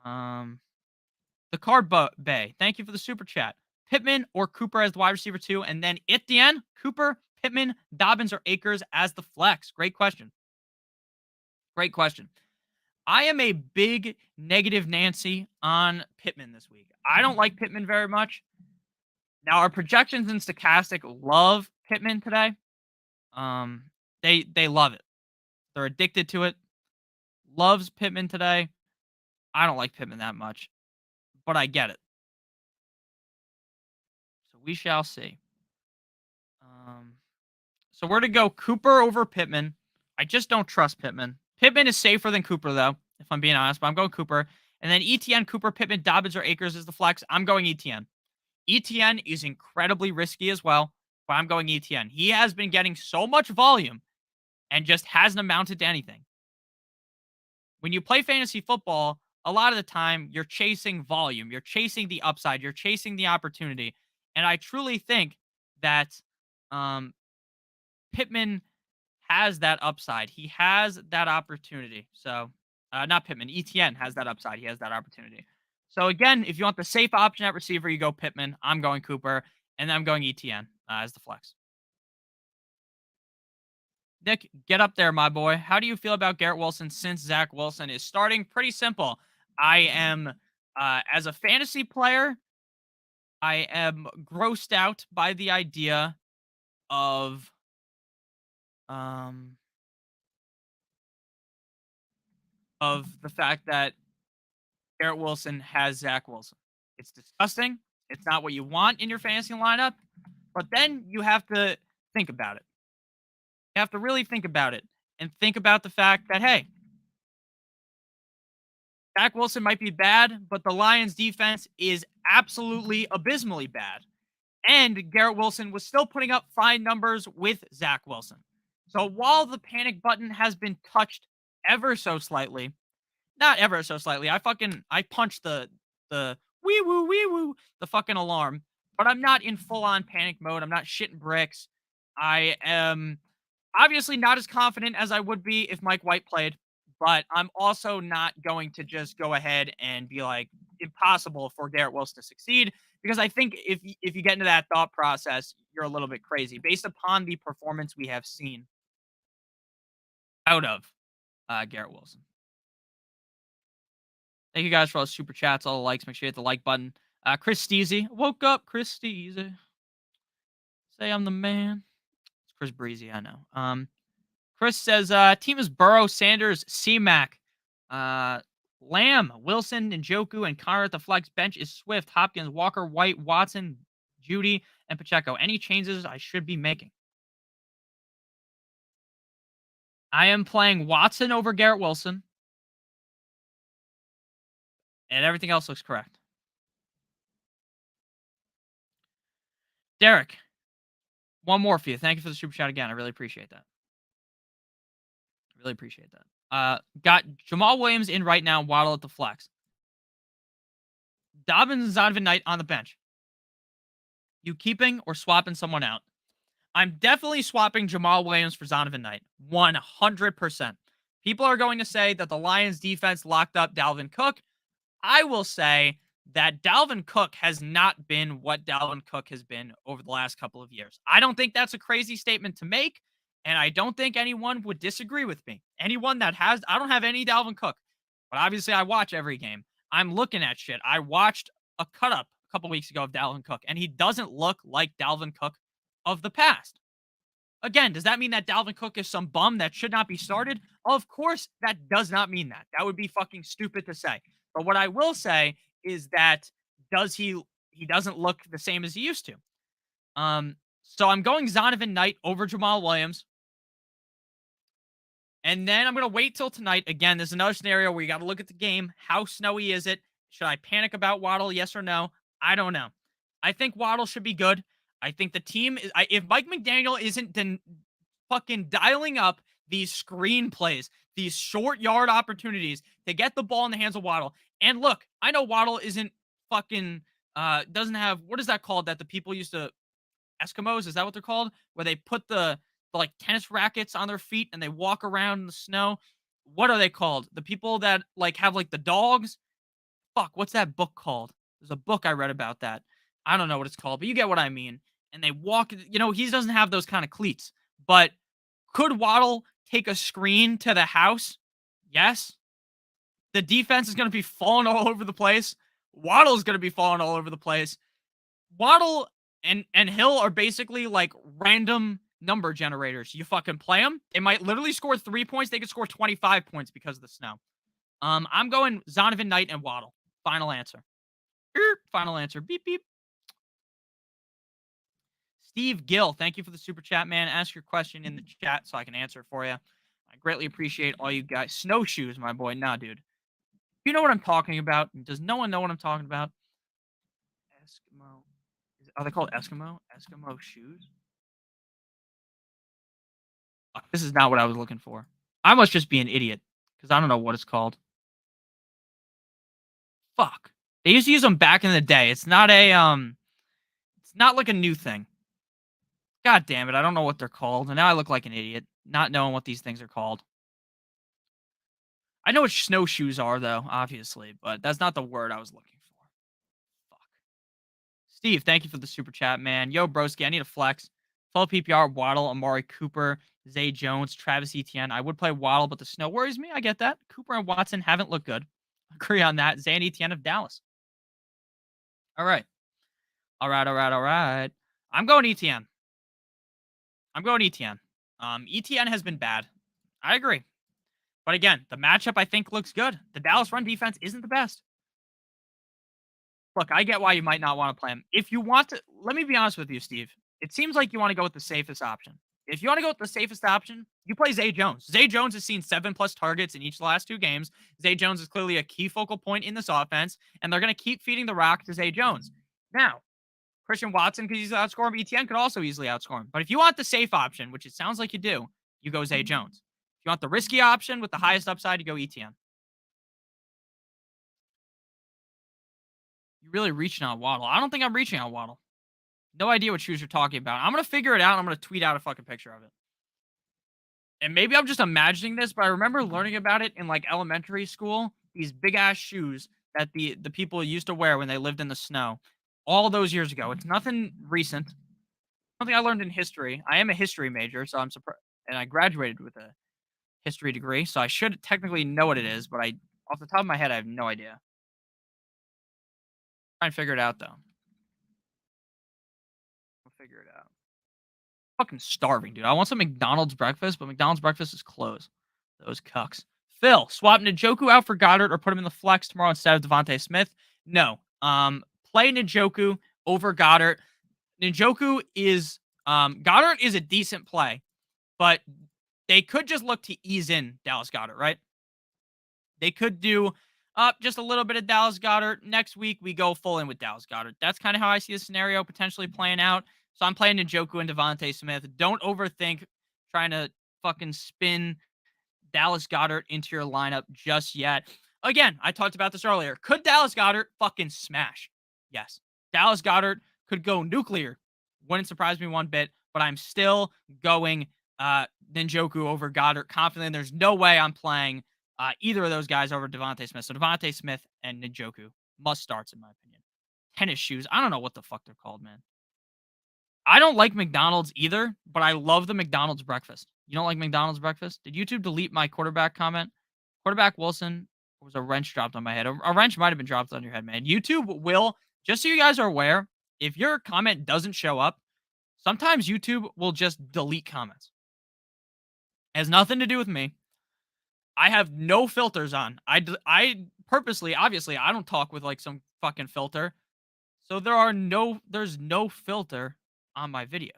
The Card Bay. Thank you for the super chat. Pittman or Cooper as the wide receiver 2. And then Etienne, Cooper, Pittman, Dobbins, or Akers as the flex? Great question. Great question. I am a big negative Nancy on Pittman this week. I don't like Pittman very much. Now, our projections and Stochastic love Pittman today. Um, they love it. They're addicted to it. Loves Pittman today. I don't like Pittman that much, but I get it. So we shall see. So we're to go Cooper over Pittman. I just don't trust Pittman. Pittman is safer than Cooper, though, if I'm being honest, but I'm going Cooper. And then ETN, Cooper, Pittman, Dobbins, or Akers is the flex. I'm going ETN. ETN is incredibly risky as well, but I'm going ETN. He has been getting so much volume and just hasn't amounted to anything. When you play fantasy football, a lot of the time you're chasing volume, you're chasing the upside, you're chasing the opportunity. And I truly think that Pittman has that upside. He has that opportunity. So, not Pittman, ETN has that upside. He has that opportunity. So, again, if you want the safe option at receiver, you go Pittman. I'm going Cooper, and then I'm going ETN as the flex. Nick, get up there, my boy. How do you feel about Garrett Wilson since Zach Wilson is starting? Pretty simple. I am, as a fantasy player, I am grossed out by the idea of um the fact that Garrett Wilson has Zach Wilson. It's disgusting. It's not what you want in your fantasy lineup. But then you have to think about it. You have to really think about it and think about the fact that, hey, Zach Wilson might be bad, but the Lions defense is absolutely abysmally bad. And Garrett Wilson was still putting up fine numbers with Zach Wilson. So while the panic button has been touched ever so slightly, not ever so slightly, I punched the wee woo the fucking alarm, but I'm not in full on panic mode. I'm not shitting bricks. I am obviously not as confident as I would be if Mike White played, but I'm also not going to just go ahead and be like impossible for Garrett Wilson to succeed, because I think if you get into that thought process, you're a little bit crazy based upon the performance we have seen out of Garrett Wilson. Thank you guys for all the super chats, all the likes. Make sure you hit the like button. Chris Steezy. Woke up, Chris Steezy. Say I'm the man. It's Chris Breezy, I know. Chris says, team is Burrow, Sanders, C-Mac, Lamb, Wilson, Njoku, and Connor at the flex. Bench is Swift, Hopkins, Walker, White, Watson, Judy, and Pacheco. Any changes I should be making? I am playing Watson over Garrett Wilson. And everything else looks correct. Derek, one more for you. Thank you for the super chat again. I really appreciate that. Really appreciate that. Got Jamal Williams in right now, Waddle at the flex. Dobbins and Zonovan Knight on the bench. You keeping or swapping someone out? I'm definitely swapping Jamal Williams for Zonovan Knight. 100%. People are going to say that the Lions defense locked up Dalvin Cook. I will say that Dalvin Cook has not been what Dalvin Cook has been over the last couple of years. I don't think that's a crazy statement to make, and I don't think anyone would disagree with me. Anyone that has, I don't have any Dalvin Cook, but obviously I watch every game. I'm looking at shit. I watched a cut up a couple weeks ago of Dalvin Cook, and he doesn't look like Dalvin Cook of the past. Again, does that mean that Dalvin Cook is some bum that should not be started? Of course, that does not mean that. That would be fucking stupid to say. But what I will say is that he doesn't look the same as he used to. So I'm going Zonovan Knight over Jamal Williams. And then I'm going to wait till tonight. Again, there's another scenario where you got to look at the game. How snowy is it? Should I panic about Waddle? Yes or no? I don't know. I think Waddle should be good. I think the team is, if Mike McDaniel isn't then fucking dialing up these screenplays, these short yard opportunities to get the ball in the hands of Waddle. And look, I know Waddle isn't fucking doesn't have, what is that called that the people used to, Eskimos, is that what they're called? Where they put the like tennis rackets on their feet and they walk around in the snow. What are they called? The people that like have like the dogs. Fuck, what's that book called? There's a book I read about that. I don't know what it's called, but you get what I mean. and they walk. He doesn't have those kind of cleats. But could Waddle take a screen to the house? Yes. The defense is going to be falling all over the place. Waddle is going to be falling all over the place. Waddle and Hill are basically like random number generators. You fucking play them. They might literally score 3 points. They could score 25 points because of the snow. I'm going Zonovan Knight and Waddle. Final answer. Final answer. Beep, beep. Steve Gill, thank you for the super chat, man. Ask your question in the chat so I can answer it for you. I greatly appreciate all you guys. Snowshoes, my boy. Nah, dude. You know what I'm talking about? Does no one know what I'm talking about? Eskimo. Are they called Eskimo? Eskimo shoes? This is not what I was looking for. I must just be an idiot because I don't know what it's called. Fuck. They used to use them back in the day. It's not like a new thing. God damn it. I don't know what they're called. And now I look like an idiot not knowing what these things are called. I know what snowshoes are, though, obviously, but that's not the word I was looking for. Fuck. Steve, thank you for the super chat, man. Yo, broski, I need a flex. 12 PPR, Waddle, Amari Cooper, Zay Jones, Travis Etienne. I would play Waddle, but the snow worries me. I get that. Cooper and Watson haven't looked good. Agree on that. Zay and Etienne of Dallas. All right. All right. I'm going Etienne. Etienne has been bad. I agree. But again, the matchup I think looks good. The Dallas run defense isn't the best. Look, I get why you might not want to play him. If you want to, let me be honest with you, Steve. It seems like you want to go with the safest option. If you want to go with the safest option, you play Zay Jones. Zay Jones has seen 7+ targets in each of the last 2 games. Zay Jones is clearly a key focal point in this offense, and they're going to keep feeding the rock to Zay Jones. Now, Christian Watson could easily outscore him. ETN could also easily outscore him. But if you want the safe option, which it sounds like you do, you go Zay Jones. If you want the risky option with the highest upside, you go ETN. You're really reaching on Waddle. I don't think I'm reaching on Waddle. No idea what shoes you're talking about. I'm going to figure it out. I'm going to tweet out a fucking picture of it. And maybe I'm just imagining this, but I remember learning about it in like elementary school. These big ass shoes that the people used to wear when they lived in the snow all those years ago. It's nothing recent. Something I learned in history. I am a history major, so I'm surprised. And I graduated with a history degree, so I should technically know what it is, but off the top of my head, I have no idea. Try and figure it out, though. We'll figure it out. Fucking starving, dude. I want some McDonald's breakfast, but McDonald's breakfast is closed. Those cucks. Phil, swap Njoku out for Goddard or put him in the flex tomorrow instead of Devontae Smith? No. Play Njoku over Goddard. Njoku is Goddard is a decent play, but they could just look to ease in Dallas Goedert, right? They could do just a little bit of Dallas Goedert. Next week, we go full in with Dallas Goedert. That's kind of how I see the scenario potentially playing out. So I'm playing Njoku and Devontae Smith. Don't overthink trying to fucking spin Dallas Goedert into your lineup just yet. Again, I talked about this earlier. Could Dallas Goedert fucking smash? Yes. Dallas Goedert could go nuclear. Wouldn't surprise me one bit, but I'm still going Njoku over Goddard. Confident there's no way I'm playing either of those guys over Devontae Smith. So Devontae Smith and Njoku must starts in my opinion. Tennis shoes. I don't know what the fuck they're called, man. I don't like McDonald's either, but I love the McDonald's breakfast. You don't like McDonald's breakfast? Did YouTube delete my quarterback comment? Quarterback Wilson was a wrench dropped on my head. A wrench might have been dropped on your head, man. YouTube will, just so you guys are aware, if your comment doesn't show up, sometimes YouTube will just delete comments. It has nothing to do with me. I have no filters on. I purposely, obviously, I don't talk with like some fucking filter. So there's no filter on my videos.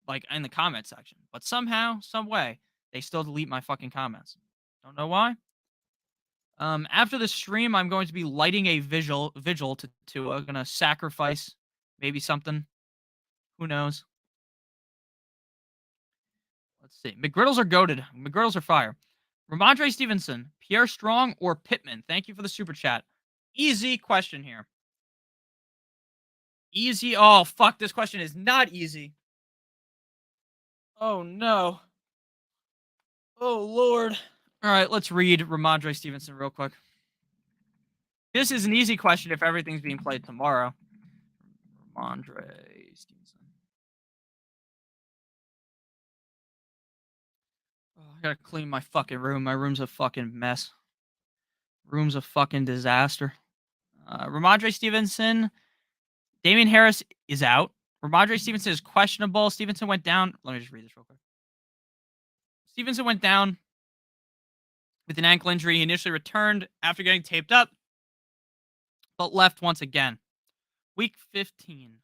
Like in the comment section. But somehow, some way, they still delete my fucking comments. Don't know why. After the stream, I'm going to be lighting a vigil to Tua. Gonna sacrifice maybe something. Who knows? Let's see. McGriddles are goated. McGriddles are fire. Ramondre Stevenson, Pierre Strong, or Pittman? Thank you for the super chat. Easy question here. Easy. Oh, fuck. This question is not easy. Oh, no. Oh, Lord. All right, let's read Ramondre Stevenson real quick. This is an easy question if everything's being played tomorrow. Ramondre Stevenson. Oh, I gotta clean my fucking room. My room's a fucking mess. Room's a fucking disaster. Ramondre Stevenson. Damian Harris is out. Ramondre Stevenson is questionable. Stevenson went down. Let me just read this real quick. Stevenson went down with an ankle injury. He initially returned after getting taped up, but left once again. Week 15.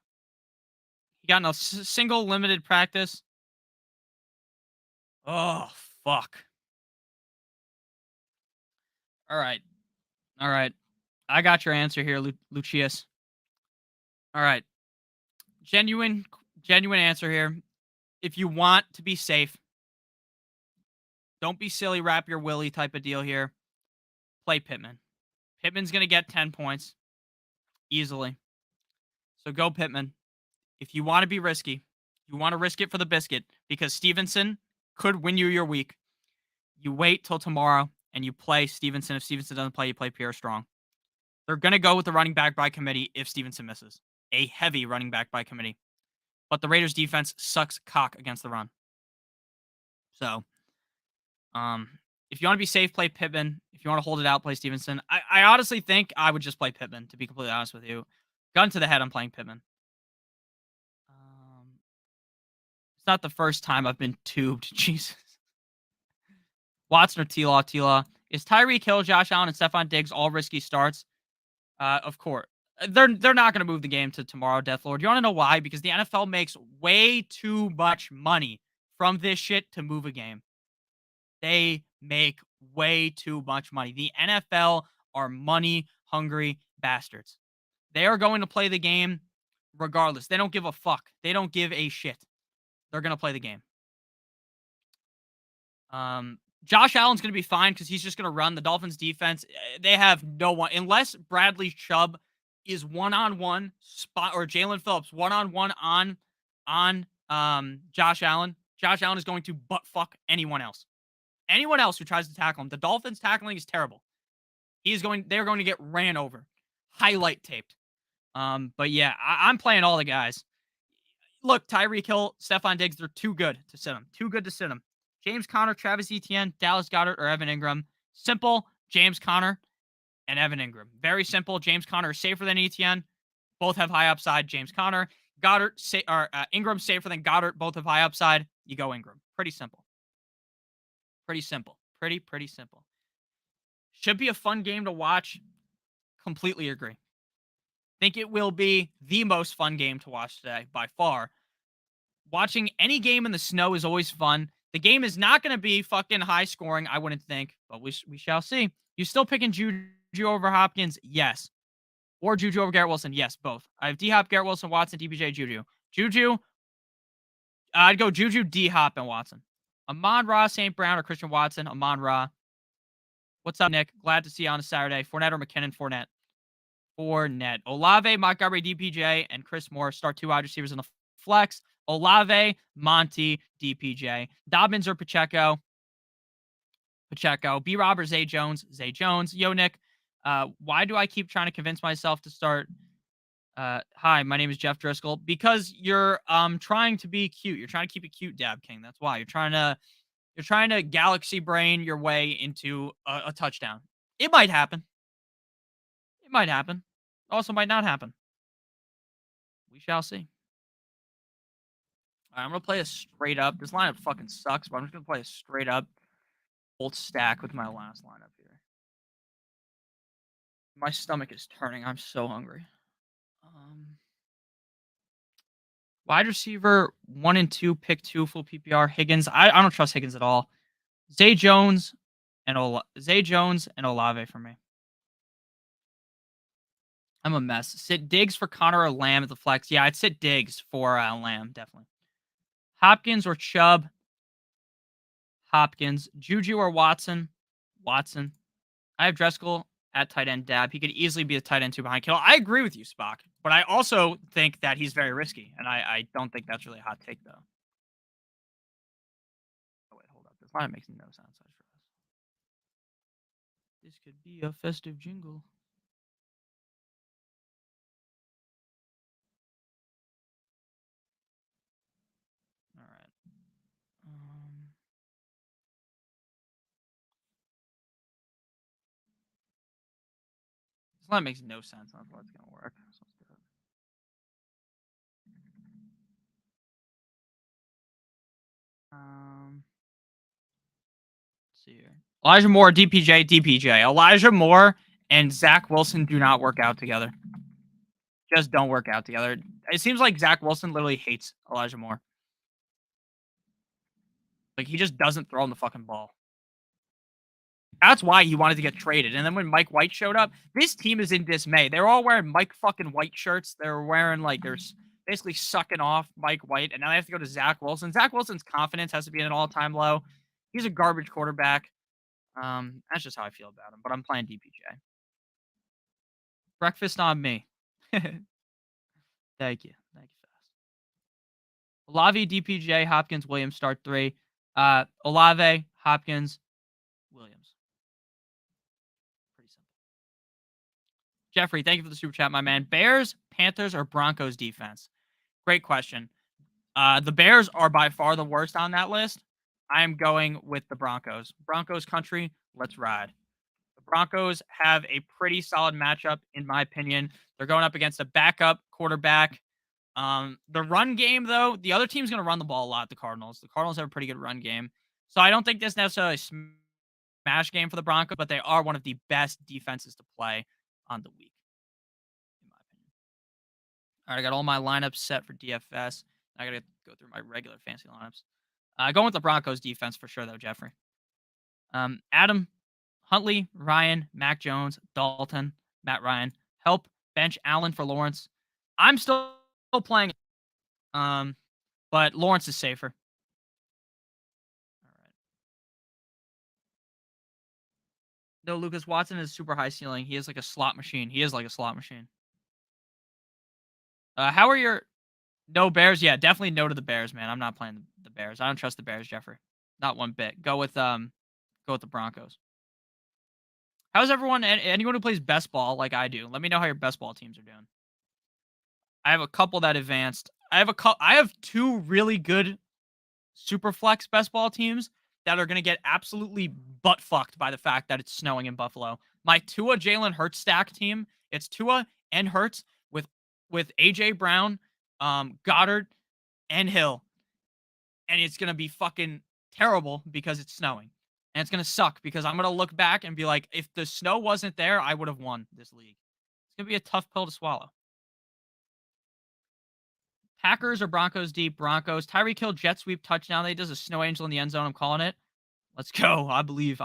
He got in a single limited practice. Oh, fuck. All right. All right. I got your answer here, Lucius. All right. Genuine answer here. If you want to be safe, don't be silly, wrap your willy type of deal here. Play Pittman. Pittman's going to get 10 points easily. So go Pittman. If you want to be risky, you want to risk it for the biscuit because Stevenson could win you your week. You wait till tomorrow and you play Stevenson. If Stevenson doesn't play, you play Pierre Strong. They're going to go with the running back by committee if Stevenson misses. A heavy running back by committee. But the Raiders defense sucks cock against the run. So, if you want to be safe, play Pittman. If you want to hold it out, play Stevenson. I honestly think I would just play Pittman, to be completely honest with you. Gun to the head, I'm playing Pittman. It's not the first time I've been tubed. Jesus. Watson or T-Law. T-Law. Is Tyreek Hill, Josh Allen, and Stephon Diggs all risky starts? Of course. They're not going to move the game to tomorrow, Death Lord. You want to know why? Because the NFL makes way too much money from this shit to move a game. They make way too much money. The NFL are money-hungry bastards. They are going to play the game regardless. They don't give a fuck. They don't give a shit. They're going to play the game. Josh Allen's going to be fine because he's just going to run. The Dolphins defense, they have no one. Unless Bradley Chubb is one-on-one spot or Jalen Phillips one-on-one on Josh Allen. Josh Allen is going to butt fuck anyone else. Anyone else who tries to tackle him. The Dolphins tackling is terrible. They're going to get ran over. Highlight taped. But yeah, I'm playing all the guys. Look, Tyreek Hill, Stephon Diggs, they're too good to sit them. Too good to sit them. James Conner, Travis Etienne, Dallas Goedert, or Evan Ingram. Simple, James Conner and Evan Ingram. Very simple. James Conner is safer than Etienne. Both have high upside. James Conner. Ingram safer than Goddard. Both have high upside. You go Ingram. Pretty simple. Pretty simple. Pretty simple. Should be a fun game to watch. Completely agree. Think it will be the most fun game to watch today by far. Watching any game in the snow is always fun. The game is not going to be fucking high scoring, I wouldn't think, but we shall see. You still picking Juju over Hopkins? Yes. Or Juju over Garrett Wilson? Yes, both. I have D-Hop, Garrett Wilson, Watson, DPJ, Juju. I'd go Juju, D-Hop, and Watson. Amon-Ra, St. Brown, or Christian Watson? Amon-Ra. What's up, Nick? Glad to see you on a Saturday. Fournette or McKinnon? Fournette. Olave, Montgomery, DPJ, and Chris Moore start two wide receivers in the flex. Olave, Monty, DPJ. Dobbins or Pacheco? B. Rob or Zay Jones? Zay Jones. Yo, Nick. Why do I keep trying to convince myself to start? Hi, my name is Jeff Driscoll. Because you're trying to be cute. You're trying to keep it cute, Dab King. That's why. You're trying to galaxy brain your way into a touchdown. It might happen. It might happen. Also might not happen. We shall see. All right, I'm going to play a straight up. This lineup fucking sucks, but I'm just going to play a straight up old stack with my last lineup here. My stomach is turning. I'm so hungry. Wide receiver 1 and 2, pick 2, full PPR. Higgins. I don't trust Higgins at all. Zay Jones and Olave for me. I'm a mess. Sit Diggs for Connor or Lamb at the flex. Yeah, I'd sit Diggs for Lamb, definitely. Hopkins or Chubb. Hopkins. Juju or Watson. Watson. I have Driscoll at tight end Dab. He could easily be a tight end 2 behind Kittle. I agree with you, Spock. But I also think that he's very risky. And I don't think that's really a hot take, though. Oh, wait, hold up. This line makes no sense. This could be a festive jingle. That makes no sense. That's why it's gonna work. So let's do it. Let's see here. Elijah Moore, DPJ, DPJ. Elijah Moore and Zach Wilson do not work out together. Just don't work out together. It seems like Zach Wilson literally hates Elijah Moore. Like he just doesn't throw him the fucking ball. That's why he wanted to get traded. And then when Mike White showed up, this team is in dismay. They're all wearing Mike fucking White shirts. They're wearing like they're basically sucking off Mike White, and now they have to go to Zach Wilson. Zach Wilson's confidence has to be at an all-time low. He's a garbage quarterback. That's just how I feel about him. But I'm playing DPJ. Breakfast on me. Thank you. Thank you, Fast. Olave, DPJ, Hopkins, Williams, start 3. Olave, Hopkins, Williams. Pretty simple. Jeffrey, thank you for the super chat, my man. Bears, Panthers, or Broncos defense? Great question. The Bears are by far the worst on that list. I am going with the Broncos. Broncos country, let's ride. The Broncos have a pretty solid matchup, in my opinion. They're going up against a backup quarterback. The run game, though, the other team's going to run the ball a lot, the Cardinals. The Cardinals have a pretty good run game. So I don't think this necessarily smash game for the Broncos, but they are one of the best defenses to play on the week, in my opinion. All right, I got all my lineups set for DFS. I got to go through my regular fantasy lineups. Going with the Broncos defense for sure, though, Jeffrey. Adam, Huntley, Ryan, Mac Jones, Dalton, Matt Ryan. Help, bench Allen for Lawrence. I'm still playing, but Lawrence is safer. All right. No, Lucas Watson is super high ceiling. He is like a slot machine. He is like a slot machine. How are your no Bears? Yeah, definitely no to the Bears, man. I'm not playing the Bears. I don't trust the Bears, Jeffrey. Not one bit. Go with the Broncos. How's everyone? Anyone who plays best ball like I do, let me know how your best ball teams are doing. I have a couple that advanced. I have 2 really good super flex best ball teams that are going to get absolutely butt fucked by the fact that it's snowing in Buffalo. My Tua Jalen Hurts stack team, it's Tua and Hurts with AJ Brown, Goddard, and Hill. And it's going to be fucking terrible because it's snowing. And it's going to suck because I'm going to look back and be like, if the snow wasn't there, I would have won this league. It's going to be a tough pill to swallow. Packers or Broncos deep? Broncos. Tyreek Hill jet sweep touchdown. He does a snow angel in the end zone. I'm calling it. Let's go. I believe.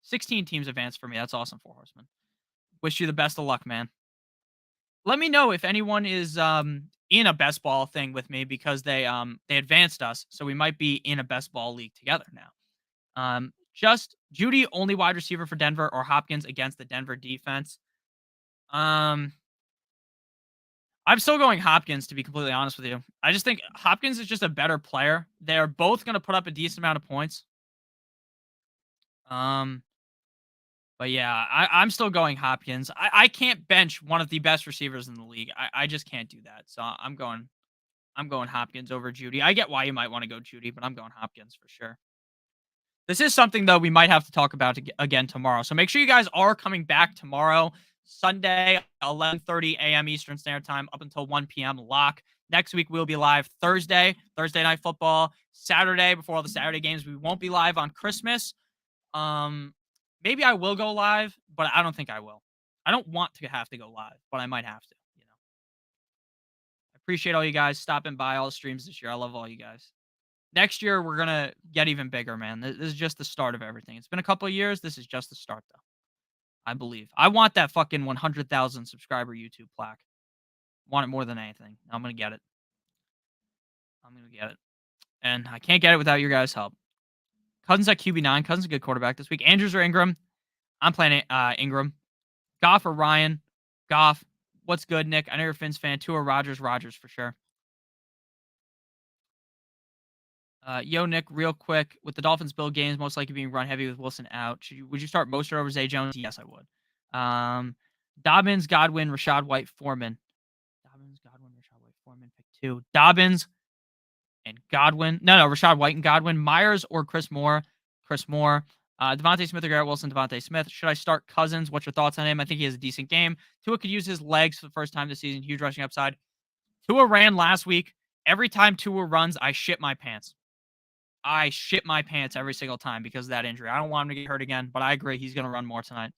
16 teams advanced for me. That's awesome, 4 Horsemen. Wish you the best of luck, man. Let me know if anyone is in a best ball thing with me because they advanced us, so we might be in a best ball league together now. Just Judy, only wide receiver for Denver, or Hopkins against the Denver defense. I'm still going Hopkins, to be completely honest with you. I just think Hopkins is just a better player. They're both going to put up a decent amount of points. But yeah, I'm still going Hopkins. I can't bench one of the best receivers in the league. I just can't do that. So I'm going Hopkins over Judy. I get why you might want to go Judy, but I'm going Hopkins for sure. This is something, though, we might have to talk about again tomorrow. So make sure you guys are coming back tomorrow, Sunday, 11:30 a.m. Eastern Standard Time, up until 1 p.m. lock. Next week, we'll be live Thursday Night Football. Saturday, before all the Saturday games, we won't be live on Christmas. Maybe I will go live, but I don't think I will. I don't want to have to go live, but I might have to, I appreciate all you guys stopping by all the streams this year. I love all you guys. Next year, we're going to get even bigger, man. This is just the start of everything. It's been a couple of years. This is just the start, though. I believe. I want that fucking 100,000 subscriber YouTube plaque. Want it more than anything. I'm going to get it. And I can't get it without your guys' help. Cousins at QB9. Cousins a good quarterback this week. Andrews or Ingram? I'm playing Ingram. Goff or Ryan? Goff. What's good, Nick? I know you're a Fins fan. Tua or Rodgers? Rodgers for sure. Yo, Nick, real quick. With the Dolphins-Bill games most likely being run heavy with Wilson out, would you start Mostert over Zay Jones? Yes, I would. Dobbins, Godwin, Rashad White, Foreman. Dobbins, Godwin, Rashad White, Foreman. Pick 2. Dobbins and Godwin. No, Rashad White and Godwin. Myers or Chris Moore? Chris Moore. Devontae Smith or Garrett Wilson? Devontae Smith. Should I start Cousins? What's your thoughts on him? I think he has a decent game. Tua could use his legs for the first time this season. Huge rushing upside. Tua ran last week. Every time Tua runs, I shit my pants. I shit my pants every single time because of that injury. I don't want him to get hurt again, but I agree he's going to run more tonight.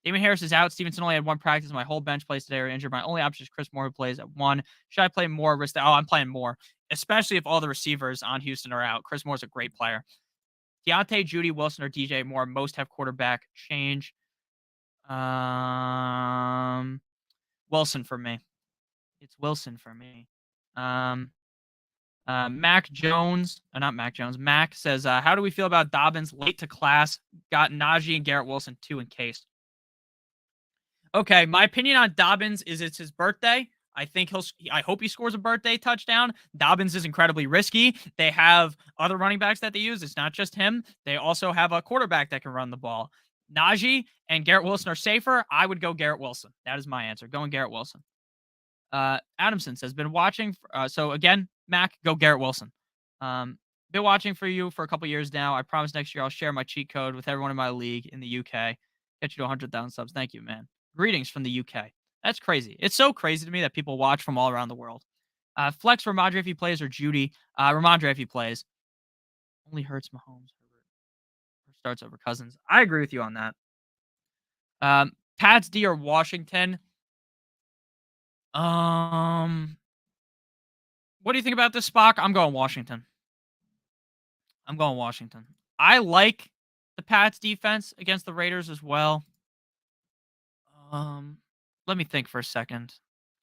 Damon Harris is out. Stevenson only had one practice. My whole bench plays today are injured. My only option is Chris Moore, who plays at 1. Should I play more? I'm playing more, especially if all the receivers on Houston are out. Chris Moore's a great player. Deontay, Judy, Wilson, or DJ Moore most have quarterback change. Wilson for me. It's Wilson for me. Mac Jones, not Mac Jones. Mac says, how do we feel about Dobbins late to class? Got Najee and Garrett Wilson 2 in case. Okay, my opinion on Dobbins is it's his birthday. I hope he scores a birthday touchdown. Dobbins is incredibly risky. They have other running backs that they use. It's not just him. They also have a quarterback that can run the ball. Najee and Garrett Wilson are safer. I would go Garrett Wilson. That is my answer. Going Garrett Wilson. Adamson says, been watching. So again, Mac, go Garrett Wilson. Been watching for you for a couple years now. I promise next year I'll share my cheat code with everyone in my league in the UK. Get you to 100,000 subs. Thank you, man. Greetings from the UK. That's crazy. It's so crazy to me that people watch from all around the world. Flex Ramondre if he plays or Judy. Ramondre if he plays. Only hurts Mahomes. Starts over Cousins. I agree with you on that. Pats D or Washington. What do you think about this, Spock? I'm going Washington. I like the Pats defense against the Raiders as well. Let me think for a second,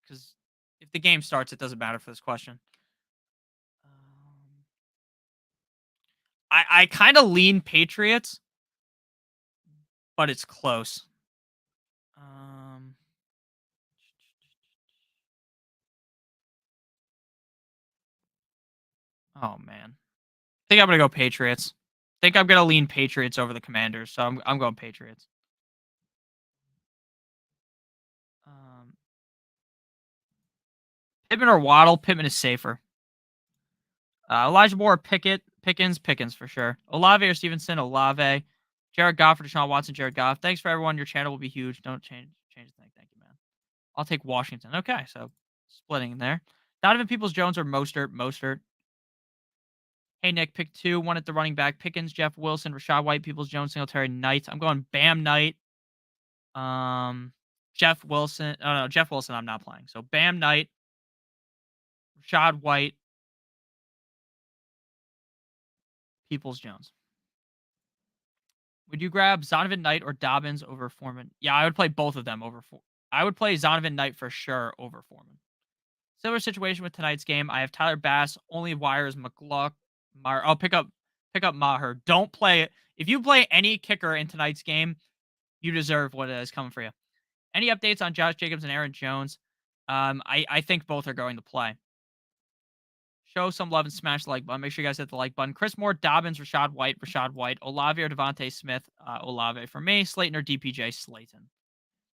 because if the game starts, it doesn't matter for this question. I kind of lean Patriots, but it's close. Oh man, I think I'm gonna go Patriots. I think I'm gonna lean Patriots over the Commanders, so I'm going Patriots. Pittman or Waddle? Pittman is safer. Elijah Moore, Pickens for sure. Olave or Stevenson? Olave. Jared Goff or Deshaun Watson? Jared Goff. Thanks for everyone. Your channel will be huge. Don't change the thing. Thank you, man. I'll take Washington. Okay, so splitting in there. Donovan Peoples-Jones or Mostert? Hey, Nick, pick 2. 1 at the running back. Pickens, Jeff Wilson, Rashad White, Peoples-Jones, Singletary, Knight. I'm going Bam Knight. Jeff Wilson. Oh, no, Jeff Wilson I'm not playing. So Bam Knight, Rashad White, Peoples-Jones. Would you grab Zonovan Knight or Dobbins over Foreman? Yeah, I would play both of them over I would play Zonovan Knight for sure over Foreman. Similar situation with tonight's game. I have Tyler Bass, only wires McLaughlin. I'll pick up Maher. Don't play it. If you play any kicker in tonight's game, you deserve what is coming for you. Any updates on Josh Jacobs and Aaron Jones? I think both are going to play. Show some love and smash the like button. Make sure you guys hit the like button. Chris Moore, Dobbins, Rashad White. Olave or Devontae Smith? Olave for me. Slayton or DPJ? Slayton.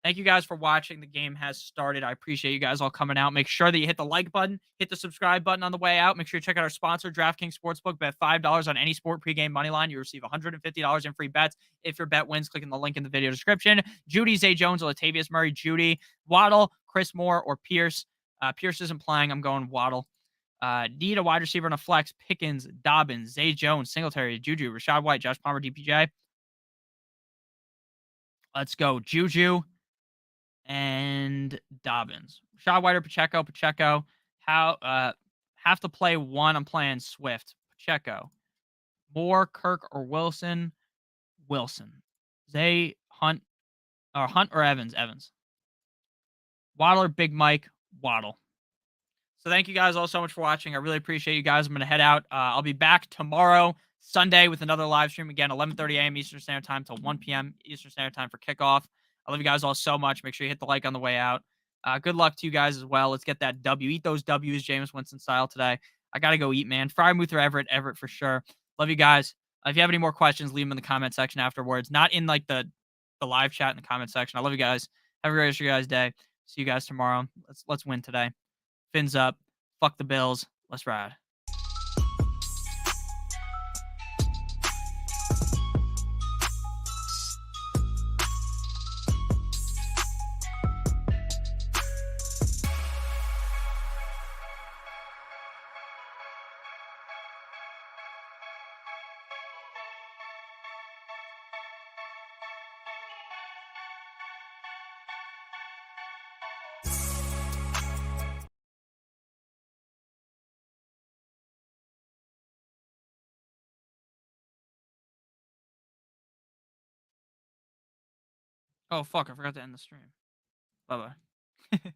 Thank you guys for watching. The game has started. I appreciate you guys all coming out. Make sure that you hit the like button, hit the subscribe button on the way out. Make sure you check out our sponsor, DraftKings Sportsbook. Bet $5 on any sport pregame moneyline. You receive $150 in free bets. If your bet wins, click on the link in the video description. Judy, Zay Jones, or Latavius Murray. Judy, Waddle, Chris Moore, or Pierce. Pierce isn't playing. I'm going Waddle. Need a wide receiver and a flex. Pickens, Dobbins, Zay Jones, Singletary, Juju, Rashad White, Josh Palmer, DPJ. Let's go Juju and Dobbins. Rashad White or Pacheco. Have to play one. I'm playing Swift. Pacheco. Moore, Kirk, or Wilson. Zay, Hunt or Evans. Waddle or Big Mike. Waddle. So thank you guys all so much for watching. I really appreciate you guys. I'm going to head out. I'll be back tomorrow, Sunday, with another live stream. Again, 11:30 a.m. Eastern Standard Time till 1 p.m. Eastern Standard Time for kickoff. I love you guys all so much. Make sure you hit the like on the way out. Good luck to you guys as well. Let's get that W. Eat those W's, Jameis Winston style today. I got to go eat, man. Fryermuth or Everett for sure. Love you guys. If you have any more questions, leave them in the comment section afterwards. Not in like the live chat in the comment section. I love you guys. Have a great rest of your guys' day. See you guys tomorrow. Let's win today. Fins up. Fuck the Bills. Let's ride. Oh fuck! I forgot to end the stream. Bye bye.